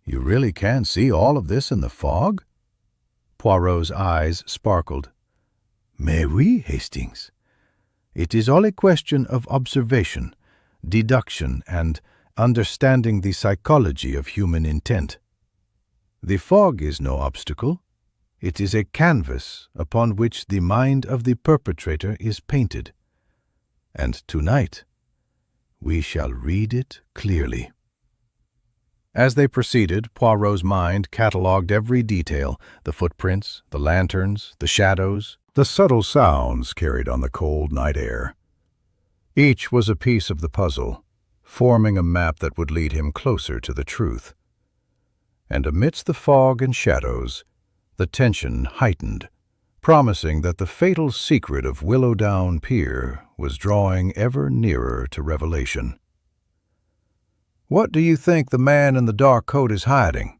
You really can see all of this in the fog? Poirot's eyes sparkled. Mais oui, Hastings. It is all a question of observation, deduction, and understanding the psychology of human intent. The fog is no obstacle. It is a canvas upon which the mind of the perpetrator is painted. And tonight, we shall read it clearly. As they proceeded, Poirot's mind catalogued every detail, the footprints, the lanterns, the shadows, the subtle sounds carried on the cold night air. Each was a piece of the puzzle, forming a map that would lead him closer to the truth. And amidst the fog and shadows, the tension heightened, promising that the fatal secret of Willowdown Pier was drawing ever nearer to revelation. What do you think the man in the dark coat is hiding?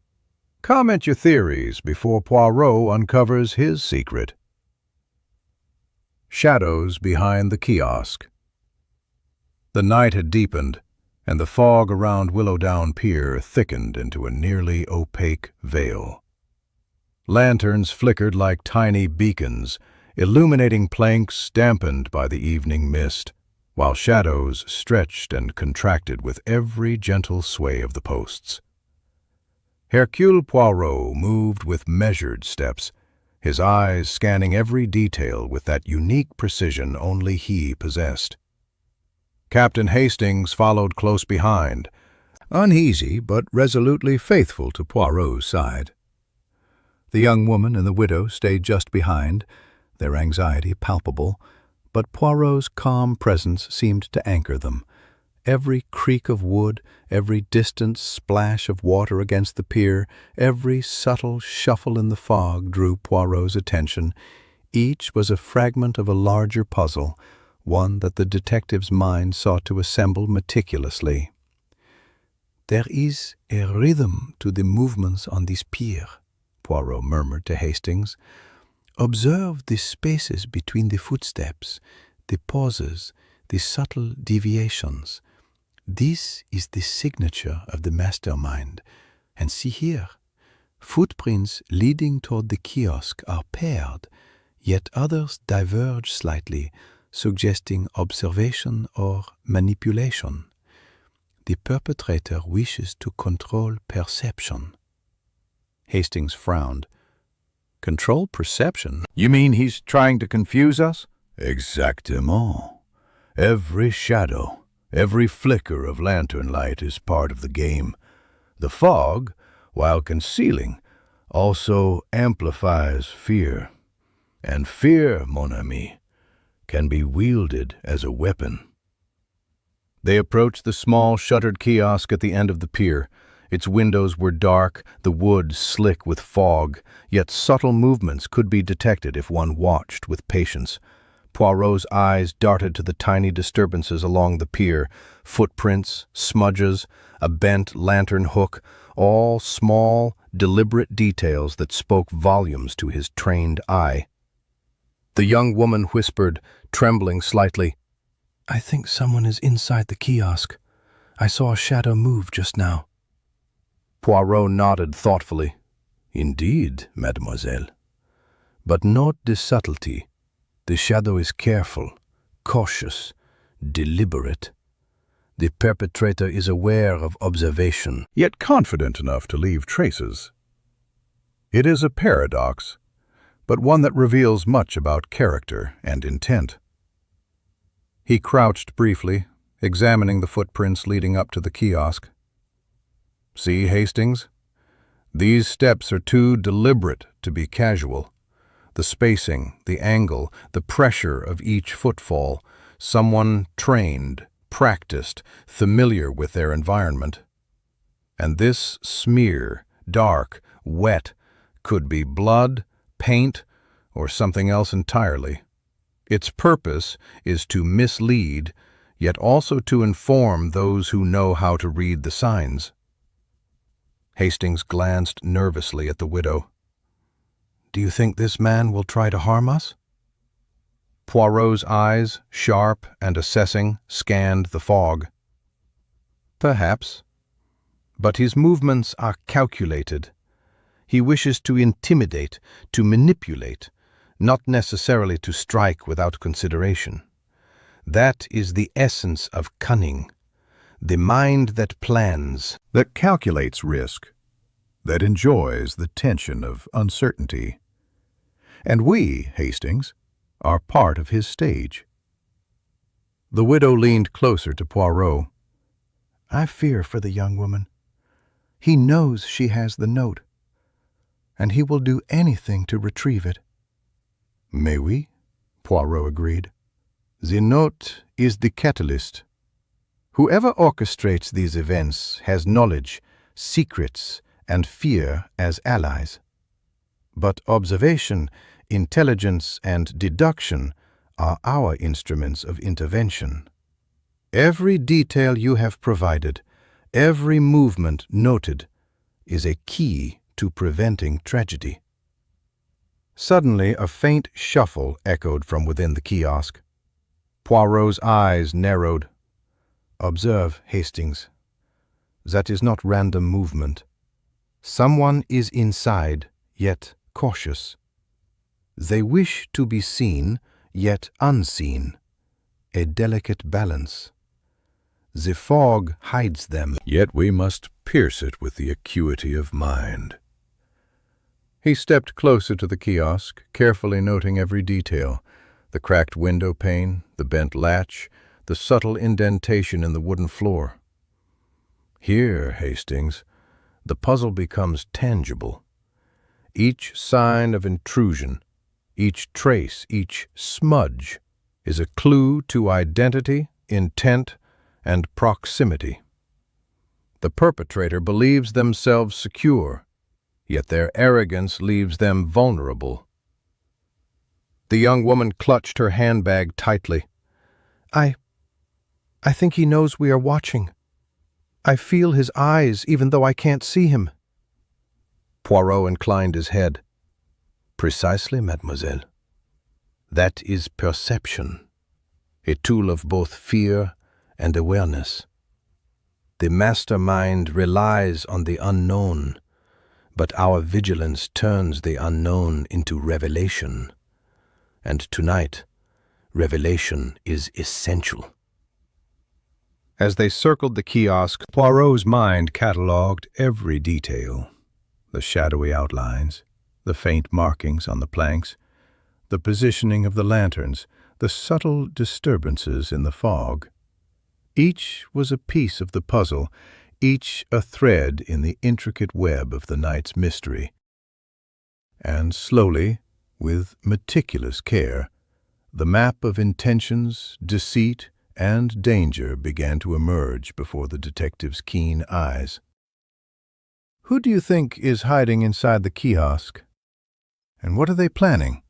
Comment your theories before Poirot uncovers his secret. Shadows behind the kiosk. The night had deepened, and the fog around Willowdown Pier thickened into a nearly opaque veil. Lanterns flickered like tiny beacons, illuminating planks dampened by the evening mist, while shadows stretched and contracted with every gentle sway of the posts. Hercule Poirot moved with measured steps, his eyes scanning every detail with that unique precision only he possessed. Captain Hastings followed close behind, uneasy but resolutely faithful to Poirot's side. The young woman and the widow stayed just behind, their anxiety palpable, but Poirot's calm presence seemed to anchor them. Every creak of wood, every distant splash of water against the pier, every subtle shuffle in the fog drew Poirot's attention. Each was a fragment of a larger puzzle, one that the detective's mind sought to assemble meticulously. There is a rhythm to the movements on this pier, Poirot murmured to Hastings. Observe the spaces between the footsteps, the pauses, the subtle deviations. This is the signature of the mastermind. And see here, footprints leading toward the kiosk are paired, yet others diverge slightly, suggesting observation or manipulation. The perpetrator wishes to control perception. Hastings frowned. Control perception? You mean he's trying to confuse us? Exactement. Every shadow, every flicker of lantern light is part of the game. The fog, while concealing, also amplifies fear. And fear, mon ami, can be wielded as a weapon. They approached the small shuttered kiosk at the end of the pier, Its windows were dark, the wood slick with fog, yet subtle movements could be detected if one watched with patience. Poirot's eyes darted to the tiny disturbances along the pier, footprints, smudges, a bent lantern hook, all small, deliberate details that spoke volumes to his trained eye. The young woman whispered, trembling slightly, "I think someone is inside the kiosk. I saw a shadow move just now." Poirot nodded thoughtfully. "Indeed, mademoiselle. But note the subtlety. The shadow is careful, cautious, deliberate. The perpetrator is aware of observation, yet confident enough to leave traces. It is a paradox, but one that reveals much about character and intent." He crouched briefly, examining the footprints leading up to the kiosk. "See, Hastings? These steps are too deliberate to be casual. The spacing, the angle, the pressure of each footfall, someone trained, practiced, familiar with their environment. And this smear, dark, wet, could be blood, paint, or something else entirely. Its purpose is to mislead, yet also to inform those who know how to read the signs." Hastings glanced nervously at the widow. "Do you think this man will try to harm us?" Poirot's eyes, sharp and assessing, scanned the fog. "Perhaps. But his movements are calculated. He wishes to intimidate, to manipulate, not necessarily to strike without consideration. That is the essence of cunning, the mind that plans, that calculates risk, that enjoys the tension of uncertainty. And we, Hastings, are part of his stage." The widow leaned closer to Poirot. "I fear for the young woman. He knows she has the note, and he will do anything to retrieve it." "Mais oui," Poirot agreed. "The note is the catalyst. Whoever orchestrates these events has knowledge, secrets, and fear as allies. But observation, intelligence, and deduction are our instruments of intervention. Every detail you have provided, every movement noted, is a key to preventing tragedy." Suddenly, a faint shuffle echoed from within the kiosk. Poirot's eyes narrowed. "Observe, Hastings. That is not random movement. Someone is inside, yet cautious. They wish to be seen, yet unseen. A delicate balance. The fog hides them, Yet we must pierce it with the acuity of mind." He stepped closer to the kiosk, carefully noting every detail: the cracked window pane, the bent latch, the subtle indentation in the wooden floor. "Here, Hastings, the puzzle becomes tangible. Each sign of intrusion, each trace, each smudge is a clue to identity, intent, and proximity. The perpetrator believes themselves secure, yet their arrogance leaves them vulnerable." The young woman clutched her handbag tightly. I think he knows we are watching. I feel his eyes even though I can't see him." Poirot inclined his head. "Precisely, mademoiselle. That is perception, a tool of both fear and awareness. The mastermind relies on the unknown, but our vigilance turns the unknown into revelation. And tonight, revelation is essential." As they circled the kiosk, Poirot's mind catalogued every detail: the shadowy outlines, the faint markings on the planks, the positioning of the lanterns, the subtle disturbances in the fog. Each was a piece of the puzzle, each a thread in the intricate web of the night's mystery. And slowly, with meticulous care, the map of intentions, deceit, and danger began to emerge before the detective's keen eyes. Who do you think is hiding inside the kiosk? And what are they planning?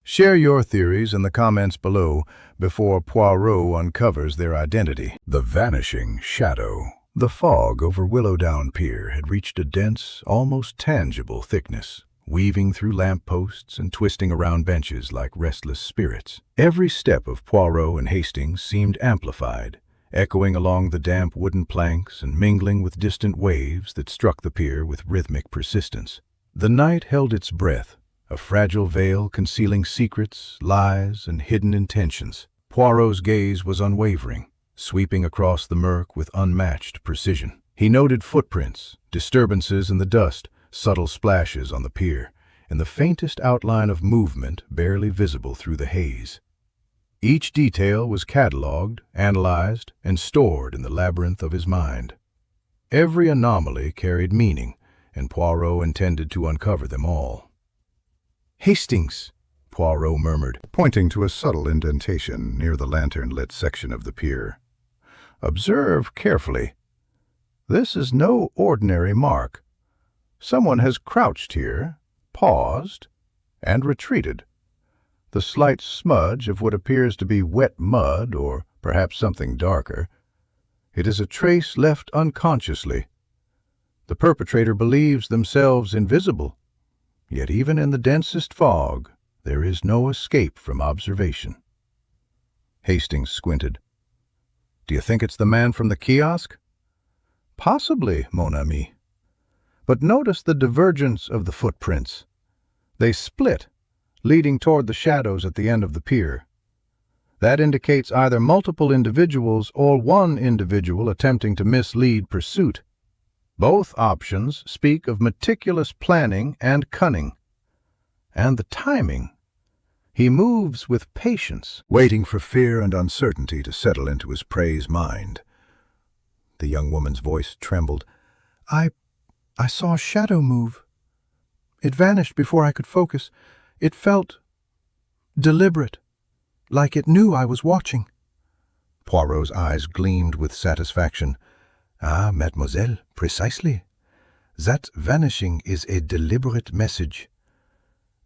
Share your theories in the comments below before Poirot uncovers their identity. The vanishing shadow. The fog over Willowdown Pier had reached a dense, almost tangible thickness, weaving through lampposts and twisting around benches like restless spirits. Every step of Poirot and Hastings seemed amplified, echoing along the damp wooden planks and mingling with distant waves that struck the pier with rhythmic persistence. The night held its breath, a fragile veil concealing secrets, lies, and hidden intentions. Poirot's gaze was unwavering, sweeping across the murk with unmatched precision. He noted footprints, disturbances in the dust, subtle splashes on the pier, and the faintest outline of movement barely visible through the haze. Each detail was catalogued, analyzed, and stored in the labyrinth of his mind. Every anomaly carried meaning, and Poirot intended to uncover them all. "Hastings," Poirot murmured, Pointing to a subtle indentation near the lantern-lit section of the pier. "Observe carefully. This is no ordinary mark. Someone has crouched here, paused, and retreated. The slight smudge of what appears to be wet mud, or perhaps something darker. It is a trace left unconsciously. The perpetrator believes themselves invisible, yet even in the densest fog, there is no escape from observation." Hastings squinted. "Do you think it's the man from the kiosk?" "Possibly, mon ami. But notice the divergence of the footprints. They split, leading toward the shadows at the end of the pier. That indicates either multiple individuals or one individual attempting to mislead pursuit. Both options speak of meticulous planning and cunning. And the timing. He moves with patience, waiting for fear and uncertainty to settle into his prey's mind." The young woman's voice trembled. I saw a shadow move. It vanished before I could focus. It felt deliberate, like it knew I was watching." Poirot's eyes gleamed with satisfaction. "Ah, mademoiselle, precisely. That vanishing is a deliberate message.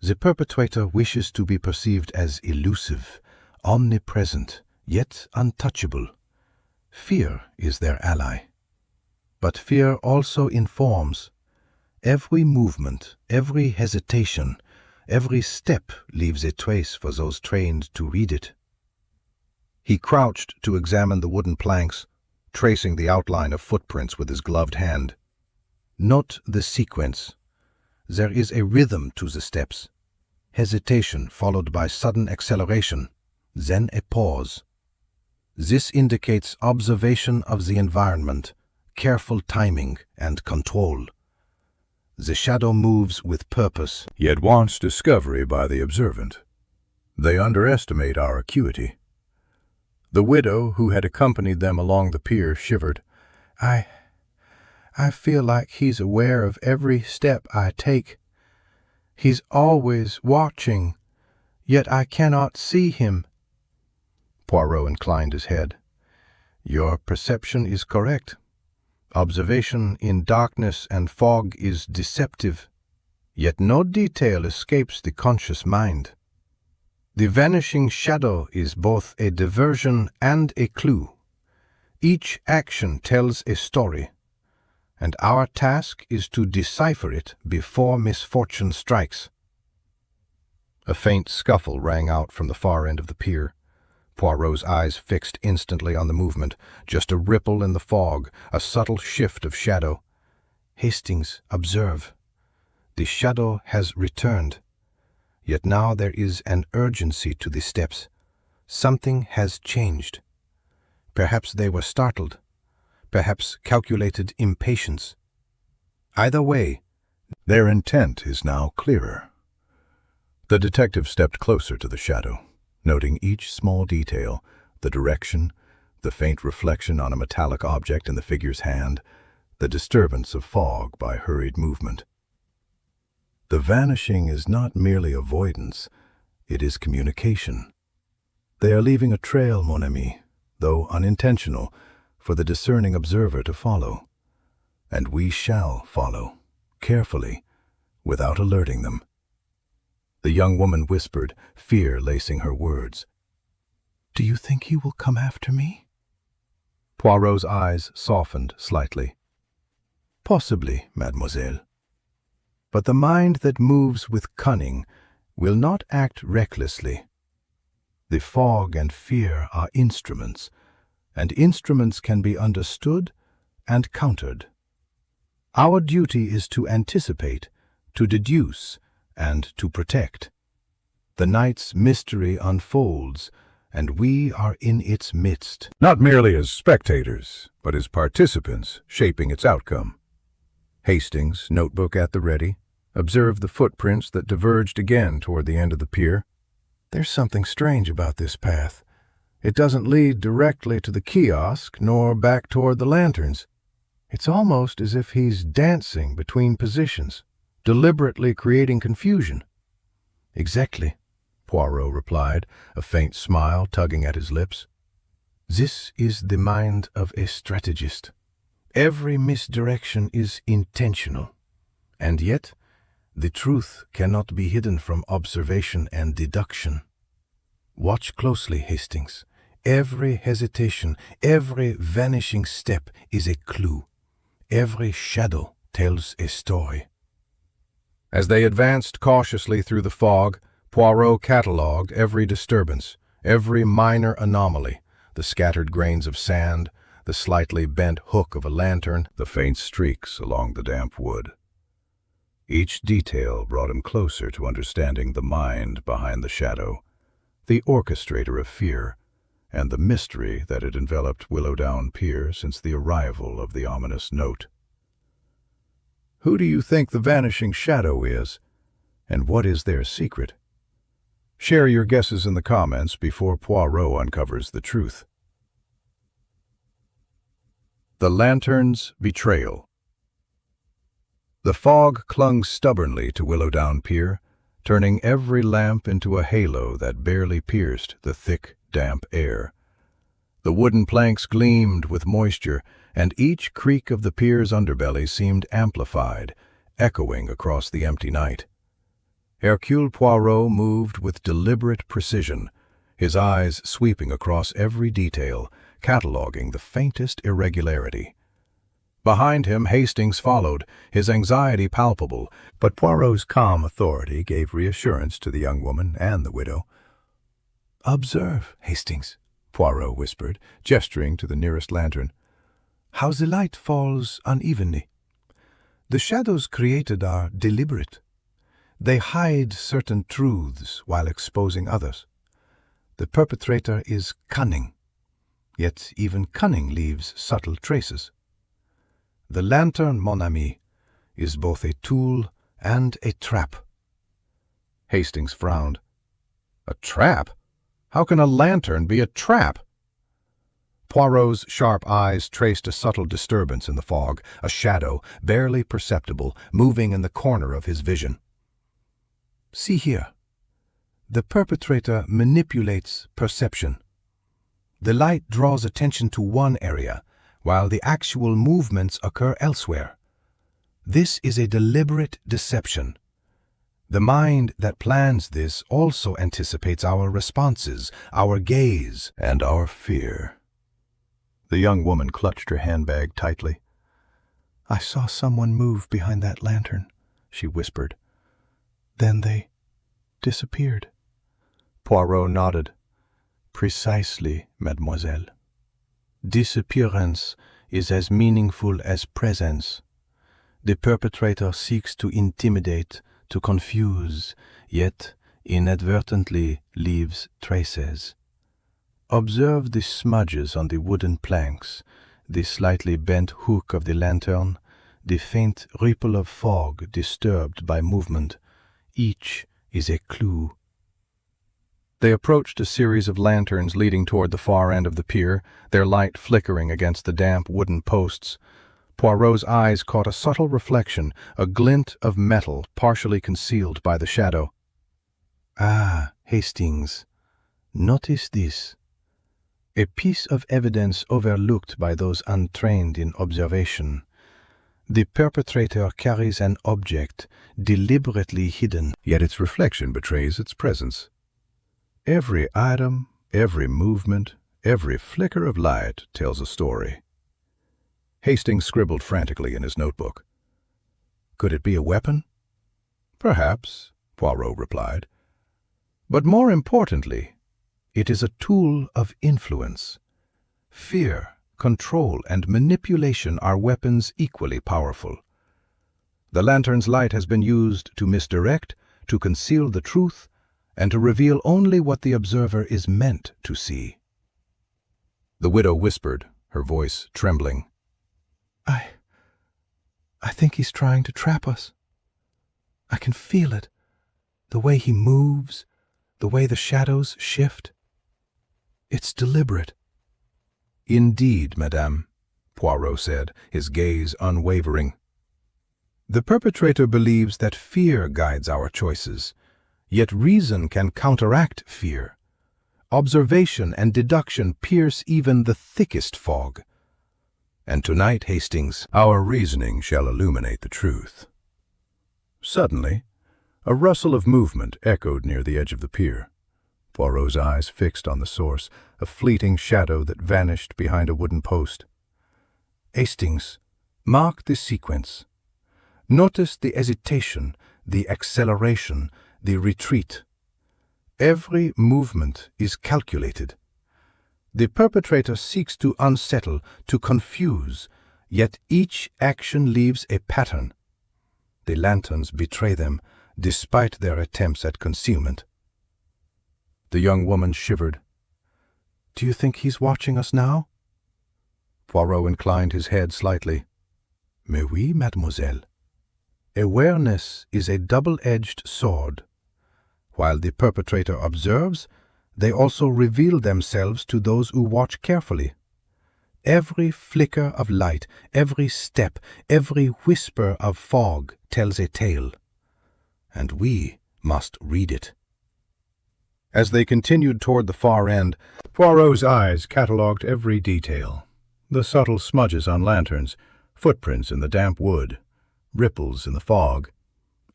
The perpetrator wishes to be perceived as elusive, omnipresent, yet untouchable. Fear is their ally. But fear also informs. Every movement, every hesitation, every step leaves a trace for those trained to read it." He crouched to examine the wooden planks, tracing the outline of footprints with his gloved hand. "Note the sequence. There is a rhythm to the steps. Hesitation followed by sudden acceleration, then a pause. This indicates observation of the environment, careful timing, and control. The shadow moves with purpose, yet wants discovery by the observant. They underestimate our acuity." The widow who had accompanied them along the pier shivered. I feel like he's aware of every step I take. He's always watching, yet I cannot see him." Poirot inclined his head. "Your perception is correct. Observation in darkness and fog is deceptive, yet no detail escapes the conscious mind. The vanishing shadow is both a diversion and a clue. Each action tells a story, and our task is to decipher it before misfortune strikes." A faint scuffle rang out from the far end of the pier. Poirot's eyes fixed instantly on the movement, just a ripple in the fog, a subtle shift of shadow. "Hastings, observe. The shadow has returned. Yet now there is an urgency to the steps. Something has changed. Perhaps they were startled. Perhaps calculated impatience. Either way, their intent is now clearer." The detective stepped closer to the shadow, noting each small detail, the direction, the faint reflection on a metallic object in the figure's hand, the disturbance of fog by hurried movement. The vanishing is not merely avoidance, it is communication. They are leaving a trail, mon ami, though unintentional, for the discerning observer to follow. and we shall follow, carefully, without alerting them." The young woman whispered, fear lacing her words. "Do you think he will come after me?" Poirot's eyes softened slightly. "Possibly, mademoiselle. But the mind that moves with cunning will not act recklessly. The fog and fear are instruments, and instruments can be understood and countered. Our duty is to anticipate, to deduce, and to protect. The night's mystery unfolds, and we are in its midst. Not merely as spectators, but as participants shaping its outcome. Hastings, notebook at the ready, observed the footprints that diverged again toward the end of the pier. There's something strange about this path. It doesn't lead directly to the kiosk, nor back toward the lanterns. It's almost as if he's dancing between positions, deliberately creating confusion. Exactly, Poirot replied, a faint smile tugging at his lips. This is the mind of a strategist. Every misdirection is intentional, and yet the truth cannot be hidden from observation and deduction. Watch closely, Hastings. Every hesitation, every vanishing step is a clue. Every shadow tells a story. As they advanced cautiously through the fog, Poirot catalogued every disturbance, every minor anomaly, the scattered grains of sand, the slightly bent hook of a lantern, the faint streaks along the damp wood. Each detail brought him closer to understanding the mind behind the shadow, the orchestrator of fear, and the mystery that had enveloped Willowdown Pier since the arrival of the ominous note. Who do you think the vanishing shadow is, and what is their secret? Share your guesses in the comments before Poirot uncovers the truth. The lantern's betrayal. The fog clung stubbornly to Willowdown Pier, turning every lamp into a halo that barely pierced the thick, damp air. The wooden planks gleamed with moisture, and each creak of the pier's underbelly seemed amplified, echoing across the empty night. Hercule Poirot moved with deliberate precision, his eyes sweeping across every detail, cataloguing the faintest irregularity. Behind him, Hastings followed, his anxiety palpable, but Poirot's calm authority gave reassurance to the young woman and the widow. "Observe, Hastings," Poirot whispered, gesturing to the nearest lantern, "how the light falls unevenly. The shadows created are deliberate. They hide certain truths while exposing others. The perpetrator is cunning, yet even cunning leaves subtle traces. The lantern, mon ami, is both a tool and a trap." Hastings frowned. "A trap? How can a lantern be a trap?" Poirot's sharp eyes traced a subtle disturbance in the fog, a shadow, barely perceptible, moving in the corner of his vision. "See here. The perpetrator manipulates perception. The light draws attention to one area, while the actual movements occur elsewhere. This is a deliberate deception. The mind that plans this also anticipates our responses, our gaze, and our fear." The young woman clutched her handbag tightly. "I saw someone move behind that lantern," she whispered. "Then they disappeared." Poirot nodded. "Precisely, mademoiselle. Disappearance is as meaningful as presence. The perpetrator seeks to intimidate, to confuse, yet inadvertently leaves traces. Observe the smudges on the wooden planks, the slightly bent hook of the lantern, the faint ripple of fog disturbed by movement. Each is a clue." They approached a series of lanterns leading toward the far end of the pier, their light flickering against the damp wooden posts. Poirot's eyes caught a subtle reflection, a glint of metal partially concealed by the shadow. "Ah, Hastings, notice this. A piece of evidence overlooked by those untrained in observation. The perpetrator carries an object deliberately hidden, yet its reflection betrays its presence. Every item, every movement, every flicker of light tells a story. Hastings scribbled frantically in his notebook. Could it be a weapon? Perhaps, Poirot replied. But more importantly, it is a tool of influence. Fear, control, and manipulation are weapons equally powerful. The lantern's light has been used to misdirect, to conceal the truth, and to reveal only what the observer is meant to see. The widow whispered, her voice trembling. I think he's trying to trap us. I can feel it. The way he moves, the way the shadows shift. It's deliberate. Indeed, madame, Poirot said, his gaze unwavering. The perpetrator believes that fear guides our choices, yet reason can counteract fear. Observation and deduction pierce even the thickest fog. And tonight, Hastings, our reasoning shall illuminate the truth. Suddenly, a rustle of movement echoed near the edge of the pier. Poirot's eyes fixed on the source, a fleeting shadow that vanished behind a wooden post. Hastings, mark the sequence. Notice the hesitation, the acceleration, the retreat. Every movement is calculated. The perpetrator seeks to unsettle, to confuse, yet each action leaves a pattern. The lanterns betray them, despite their attempts at concealment. The young woman shivered. Do you think he's watching us now? Poirot inclined his head slightly. Mais oui, mademoiselle. Awareness is a double-edged sword. While the perpetrator observes, they also reveal themselves to those who watch carefully. Every flicker of light, every step, every whisper of fog tells a tale. And we must read it. As they continued toward the far end, Poirot's eyes catalogued every detail. The subtle smudges on lanterns, footprints in the damp wood, ripples in the fog,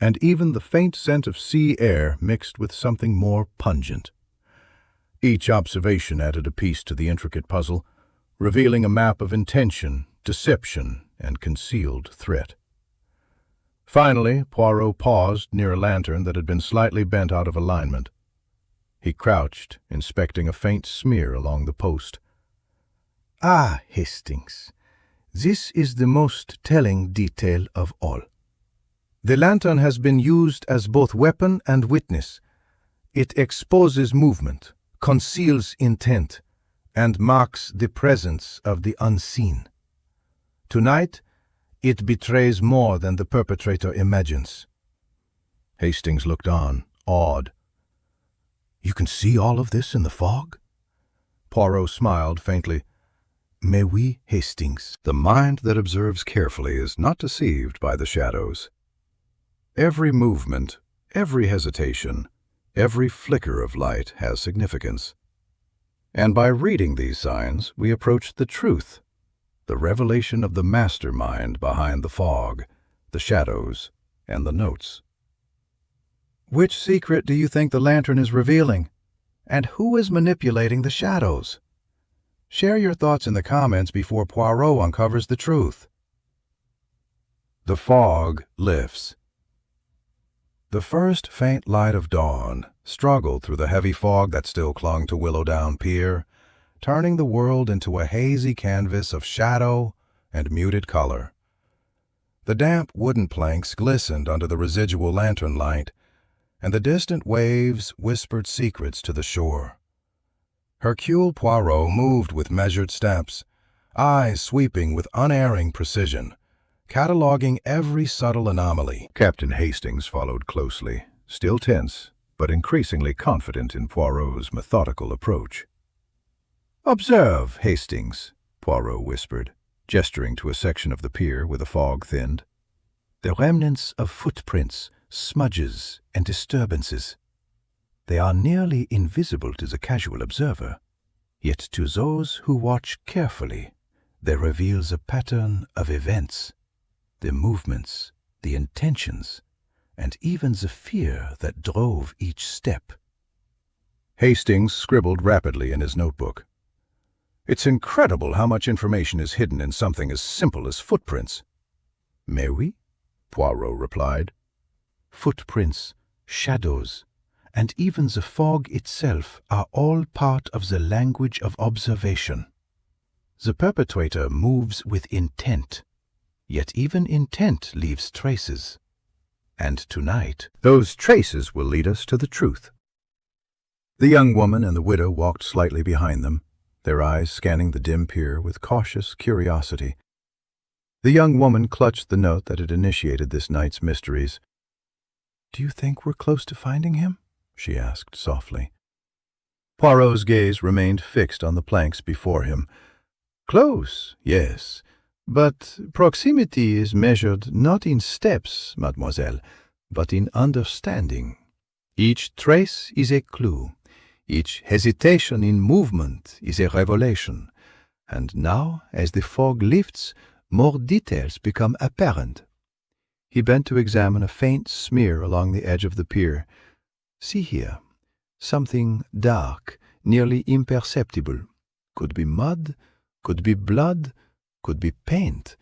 and even the faint scent of sea air mixed with something more pungent. Each observation added a piece to the intricate puzzle, revealing a map of intention, deception, and concealed threat. Finally, Poirot paused near a lantern that had been slightly bent out of alignment. He crouched, inspecting a faint smear along the post. Ah, Hastings, this is the most telling detail of all. The lantern has been used as both weapon and witness. It exposes movement, conceals intent, and marks the presence of the unseen. Tonight, it betrays more than the perpetrator imagines. Hastings looked on, awed. You can see all of this in the fog? Poirot smiled faintly. Mais oui, Hastings. The mind that observes carefully is not deceived by the shadows. Every movement, every hesitation, every flicker of light has significance. And by reading these signs, we approach the truth, the revelation of the mastermind behind the fog, the shadows, and the notes. Which secret do you think the lantern is revealing? And who is manipulating the shadows? Share your thoughts in the comments before Poirot uncovers the truth. The fog lifts. The first faint light of dawn struggled through the heavy fog that still clung to Willowdown Pier, turning the world into a hazy canvas of shadow and muted color. The damp wooden planks glistened under the residual lantern light, and the distant waves whispered secrets to the shore. Hercule Poirot moved with measured steps, eyes sweeping with unerring precision, cataloging every subtle anomaly. Captain Hastings followed closely, still tense, but increasingly confident in Poirot's methodical approach. "Observe, Hastings," Poirot whispered, gesturing to a section of the pier where the fog thinned. "The remnants of footprints, smudges, and disturbances. They are nearly invisible to the casual observer, yet to those who watch carefully, they reveal a pattern of events. the movements, the intentions, and even the fear that drove each step. Hastings scribbled rapidly in his notebook. It's incredible how much information is hidden in something as simple as footprints. Mais oui, Poirot replied. Footprints, shadows, and even the fog itself are all part of the language of observation. The perpetrator moves with intent, yet even intent leaves traces. And tonight, those traces will lead us to the truth. The young woman and the widow walked slightly behind them, their eyes scanning the dim pier with cautious curiosity. The young woman clutched the note that had initiated this night's mysteries. "Do you think we're close to finding him?" she asked softly. Poirot's gaze remained fixed on the planks before him. "Close, yes, but proximity is measured not in steps, mademoiselle, but in understanding. Each trace is a clue. Each hesitation in movement is a revelation. And now, as the fog lifts, more details become apparent." He bent to examine a faint smear along the edge of the pier. "See here. Something dark, nearly imperceptible. Could be mud, could be blood, could be paint.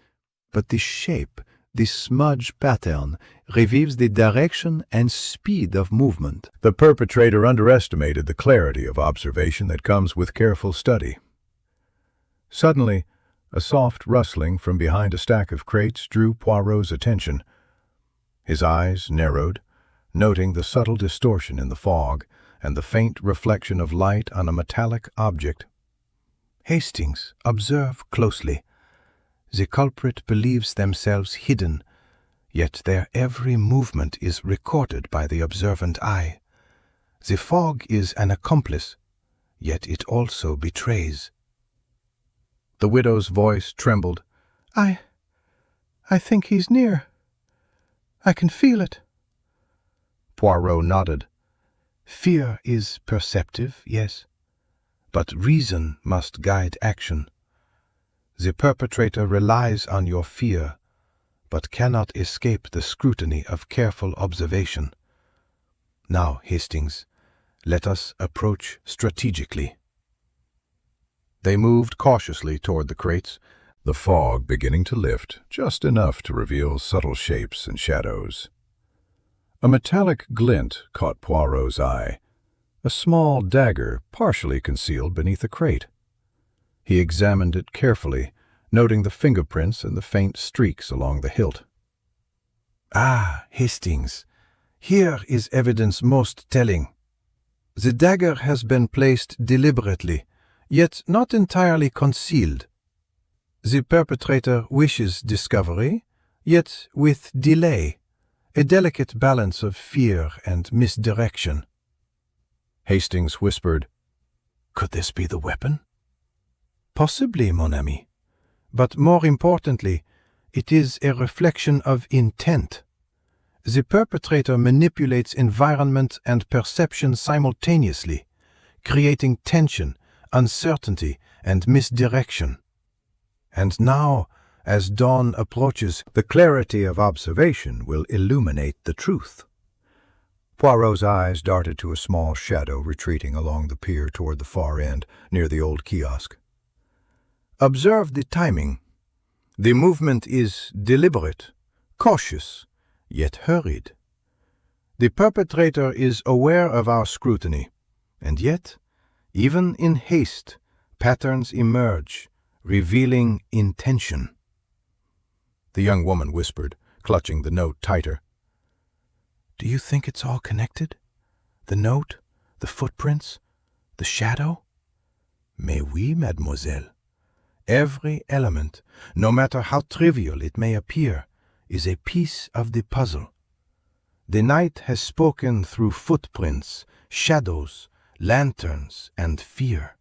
But the shape, the smudge pattern, reveals the direction and speed of movement." The perpetrator underestimated the clarity of observation that comes with careful study. Suddenly, a soft rustling from behind a stack of crates drew Poirot's attention. His eyes narrowed, noting the subtle distortion in the fog and the faint reflection of light on a metallic object. "Hastings, observe closely. The culprit believes themselves hidden, yet their every movement is recorded by the observant eye. The fog is an accomplice, yet it also betrays." The widow's voice trembled. I think he's near. I can feel it." Poirot nodded. "Fear is perceptive, yes, but reason must guide action. The perpetrator relies on your fear, but cannot escape the scrutiny of careful observation. Now, Hastings, let us approach strategically." They moved cautiously toward the crates, the fog beginning to lift just enough to reveal subtle shapes and shadows. A metallic glint caught Poirot's eye, a small dagger partially concealed beneath a crate. He examined it carefully, noting the fingerprints and the faint streaks along the hilt. "Ah, Hastings, here is evidence most telling. The dagger has been placed deliberately, yet not entirely concealed. The perpetrator wishes discovery, yet with delay, a delicate balance of fear and misdirection." Hastings whispered, "Could this be the weapon?" "Possibly, mon ami. But more importantly, it is a reflection of intent. The perpetrator manipulates environment and perception simultaneously, creating tension, uncertainty, and misdirection. And now, as dawn approaches, the clarity of observation will illuminate the truth." Poirot's eyes darted to a small shadow retreating along the pier toward the far end, near the old kiosk. "Observe the timing. The movement is deliberate, cautious, yet hurried. The perpetrator is aware of our scrutiny, and yet, even in haste, patterns emerge, revealing intention." The young woman whispered, clutching the note tighter. "Do you think it's all connected? The note, the footprints, the shadow?" "Mais oui, mademoiselle. Every element, no matter how trivial it may appear, is a piece of the puzzle. The night has spoken through footprints, shadows, lanterns, and fear.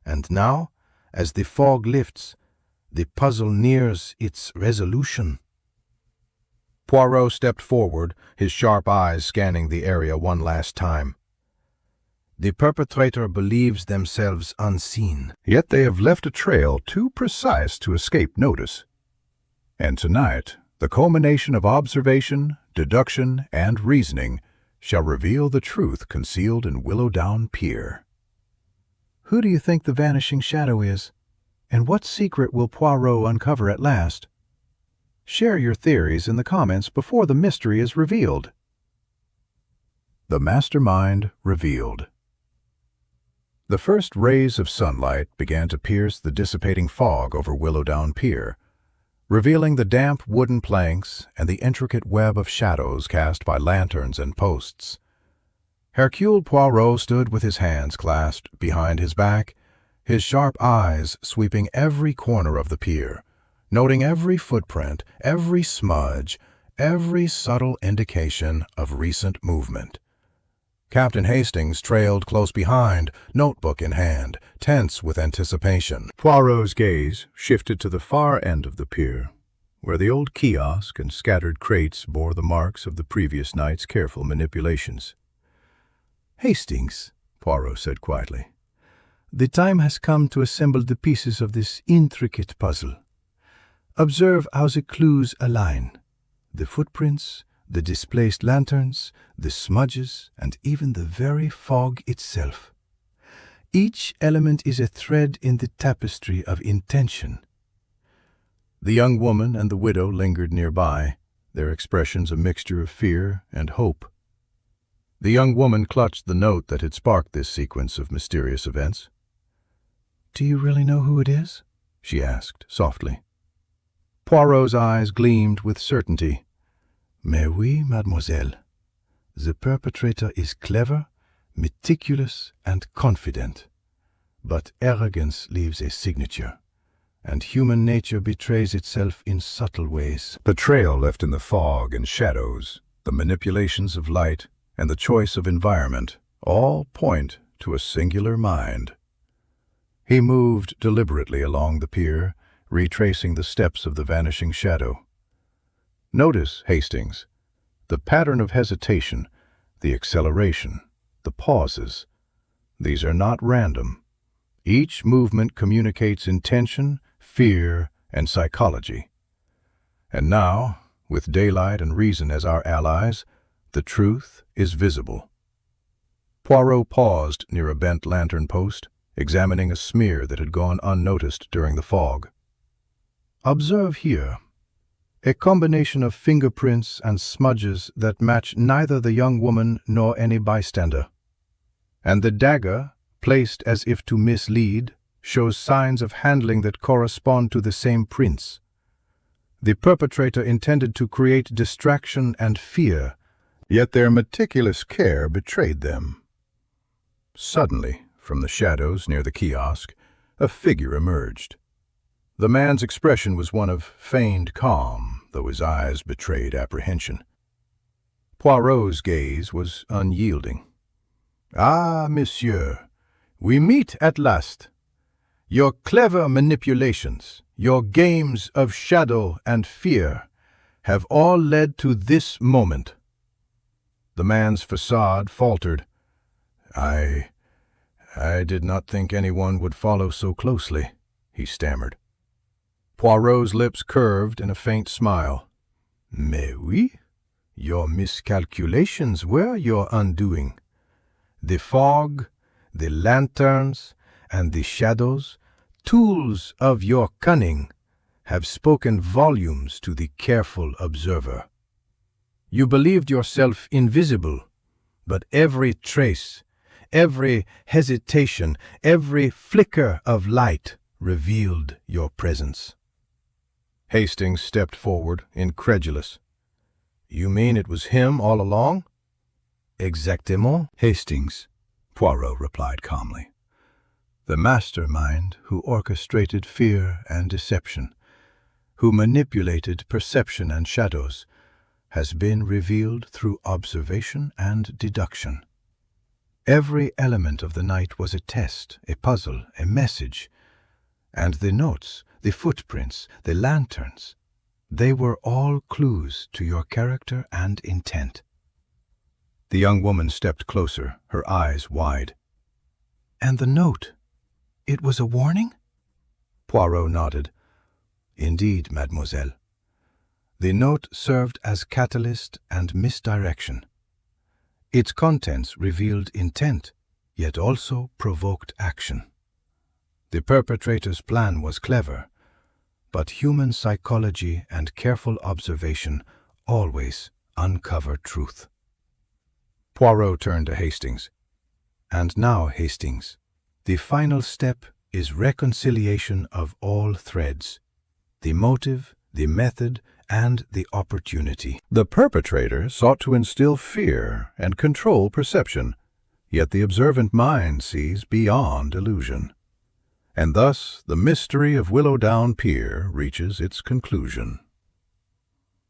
And now, as the fog lifts, the puzzle nears its resolution." Poirot stepped forward, his sharp eyes scanning the area one last time. "The perpetrator believes themselves unseen, yet they have left a trail too precise to escape notice. And tonight, The culmination of observation, deduction, and reasoning shall reveal the truth concealed in Willowdown Pier. Who do you think the vanishing shadow is? And what secret will Poirot uncover at last? Share your theories in the comments before the mystery is revealed. The mastermind revealed. The first rays of sunlight began to pierce the dissipating fog over Willowdown Pier, revealing the damp wooden planks and the intricate web of shadows cast by lanterns and posts. Hercule Poirot stood with his hands clasped behind his back, his sharp eyes sweeping every corner of the pier, noting every footprint, every smudge, every subtle indication of recent movement. Captain Hastings trailed close behind, notebook in hand, tense with anticipation. Poirot's gaze shifted to the far end of the pier, where the old kiosk and scattered crates bore the marks of the previous night's careful manipulations. Hastings, Poirot said quietly, the time has come to assemble the pieces of this intricate puzzle. Observe how the clues align. The footprints, the displaced lanterns, the smudges, and even the very fog itself. Each element is a thread in the tapestry of intention. The young woman and the widow lingered nearby, their expressions a mixture of fear and hope. The young woman clutched the note that had sparked this sequence of mysterious events. Do you really know who it is? She asked softly. Poirot's eyes gleamed with certainty. Mais oui, mademoiselle. The perpetrator is clever, meticulous, and confident. But arrogance leaves a signature, and human nature betrays itself in subtle ways. The trail left in the fog and shadows, the manipulations of light, and the choice of environment all point to a singular mind. He moved deliberately along the pier, retracing the steps of the vanishing shadow. Notice, Hastings, the pattern of hesitation, the acceleration, the pauses. These are not random. Each movement communicates intention, fear, and psychology. And now, with daylight and reason as our allies, the truth is visible. Poirot paused near a bent lantern post, examining a smear that had gone unnoticed during the fog. Observe here. A combination of fingerprints and smudges that match neither the young woman nor any bystander. And the dagger, placed as if to mislead, shows signs of handling that correspond to the same prints. The perpetrator intended to create distraction and fear, yet their meticulous care betrayed them. Suddenly, from the shadows near the kiosk, a figure emerged. The man's expression was one of feigned calm, though his eyes betrayed apprehension. Poirot's gaze was unyielding. "Ah, monsieur, we meet at last. Your clever manipulations, your games of shadow and fear, have all led to this moment." The man's facade faltered. I did not think anyone would follow so closely," he stammered. Poirot's lips curved in a faint smile. "Mais oui, your miscalculations were your undoing. The fog, the lanterns, and the shadows, tools of your cunning, have spoken volumes to the careful observer. You believed yourself invisible, but every trace, every hesitation, every flicker of light revealed your presence." Hastings stepped forward, incredulous. "You mean it was him all along?" "Exactement, Hastings," Poirot replied calmly. "The mastermind who orchestrated fear and deception, who manipulated perception and shadows, has been revealed through observation and deduction. Every element of the night was a test, a puzzle, a message, and the notes, the footprints, the lanterns, they were all clues to your character and intent." The young woman stepped closer, her eyes wide. "And the note, it was a warning?" Poirot nodded. "Indeed, mademoiselle. The note served as catalyst and misdirection. Its contents revealed intent, yet also provoked action. The perpetrator's plan was clever, but human psychology and careful observation always uncover truth. Poirot turned to Hastings. And now, Hastings, the final step is reconciliation of all threads, the motive, the method, and the opportunity. The perpetrator sought to instill fear and control perception, yet the observant mind sees beyond illusion. And thus the mystery of Willowdown Pier reaches its conclusion.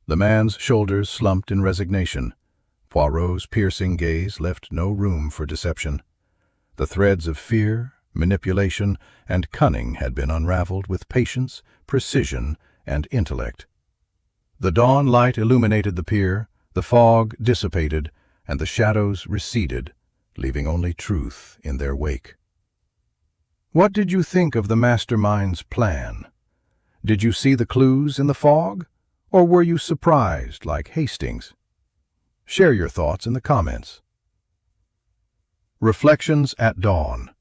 The man's shoulders slumped in resignation. Poirot's piercing gaze left no room for deception. The threads of fear, manipulation, and cunning had been unraveled with patience, precision, and intellect. The dawn light illuminated the pier, the fog dissipated, and the shadows receded, leaving only truth in their wake. What did you think of the mastermind's plan? Did you see the clues in the fog, or were you surprised like Hastings? Share your thoughts in the comments. Reflections at Dawn.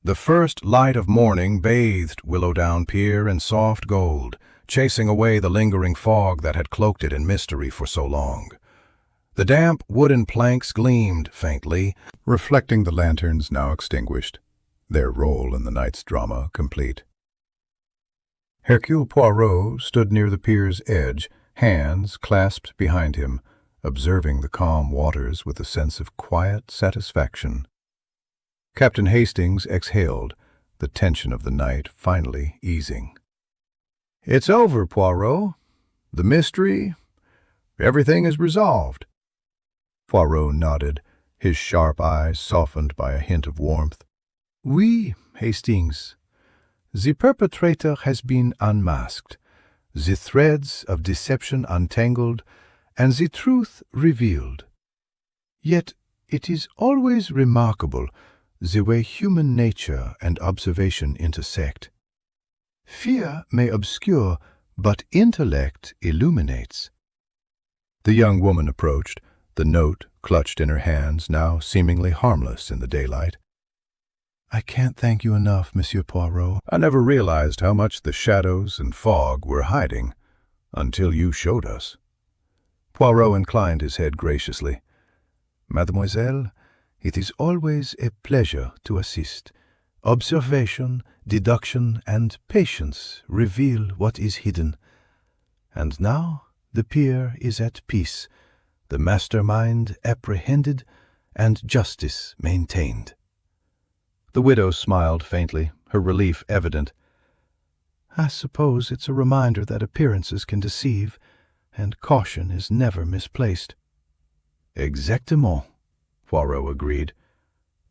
The first light of morning bathed Willowdown Pier in soft gold, chasing away the lingering fog that had cloaked it in mystery for so long. The damp wooden planks gleamed faintly, reflecting the lanterns now extinguished, their role in the night's drama complete. Hercule Poirot stood near the pier's edge, hands clasped behind him, observing the calm waters with a sense of quiet satisfaction. Captain Hastings exhaled, the tension of the night finally easing. "It's over, Poirot. The mystery, everything is resolved." Poirot nodded, his sharp eyes softened by a hint of warmth. "Oui, Hastings. The perpetrator has been unmasked, the threads of deception untangled, and the truth revealed. Yet it is always remarkable the way human nature and observation intersect. Fear may obscure, but intellect illuminates." The young woman approached, the note clutched in her hands, now seemingly harmless in the daylight. "I can't thank you enough, Monsieur Poirot. I never realized how much the shadows and fog were hiding until you showed us." Poirot inclined his head graciously. "Mademoiselle, it is always a pleasure to assist. Observation, deduction, and patience reveal what is hidden. And now the pier is at peace, the mastermind apprehended, and justice maintained." The widow smiled faintly, her relief evident. "I suppose it's a reminder that appearances can deceive, and caution is never misplaced." "Exactement," Poirot agreed.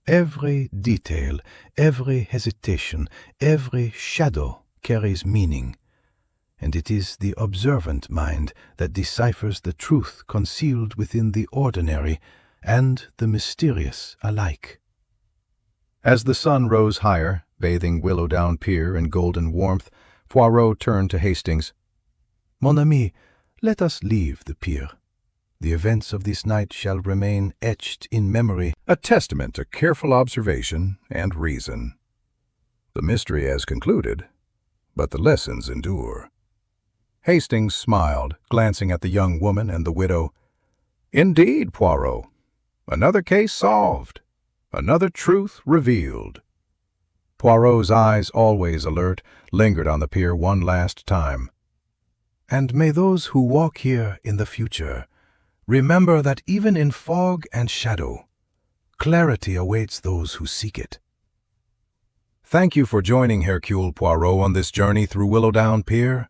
"Every detail, every hesitation, every shadow carries meaning, and it is the observant mind that deciphers the truth concealed within the ordinary and the mysterious alike." As the sun rose higher, bathing Willowdown Pier in golden warmth, Poirot turned to Hastings. "Mon ami, let us leave the pier. The events of this night shall remain etched in memory, A testament to careful observation and reason. The mystery has concluded, but the lessons endure." Hastings smiled, glancing at the young woman and the widow. "Indeed, Poirot. Another case solved. Another truth revealed." Poirot's eyes, always alert, lingered on the pier one last time. "And may those who walk here in the future remember that even in fog and shadow, clarity awaits those who seek it." Thank you for joining Hercule Poirot on this journey through Willowdown Pier.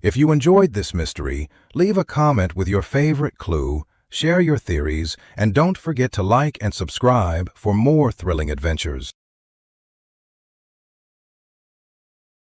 If you enjoyed this mystery, leave a comment with your favorite clue, share your theories, and don't forget to like and subscribe for more thrilling adventures.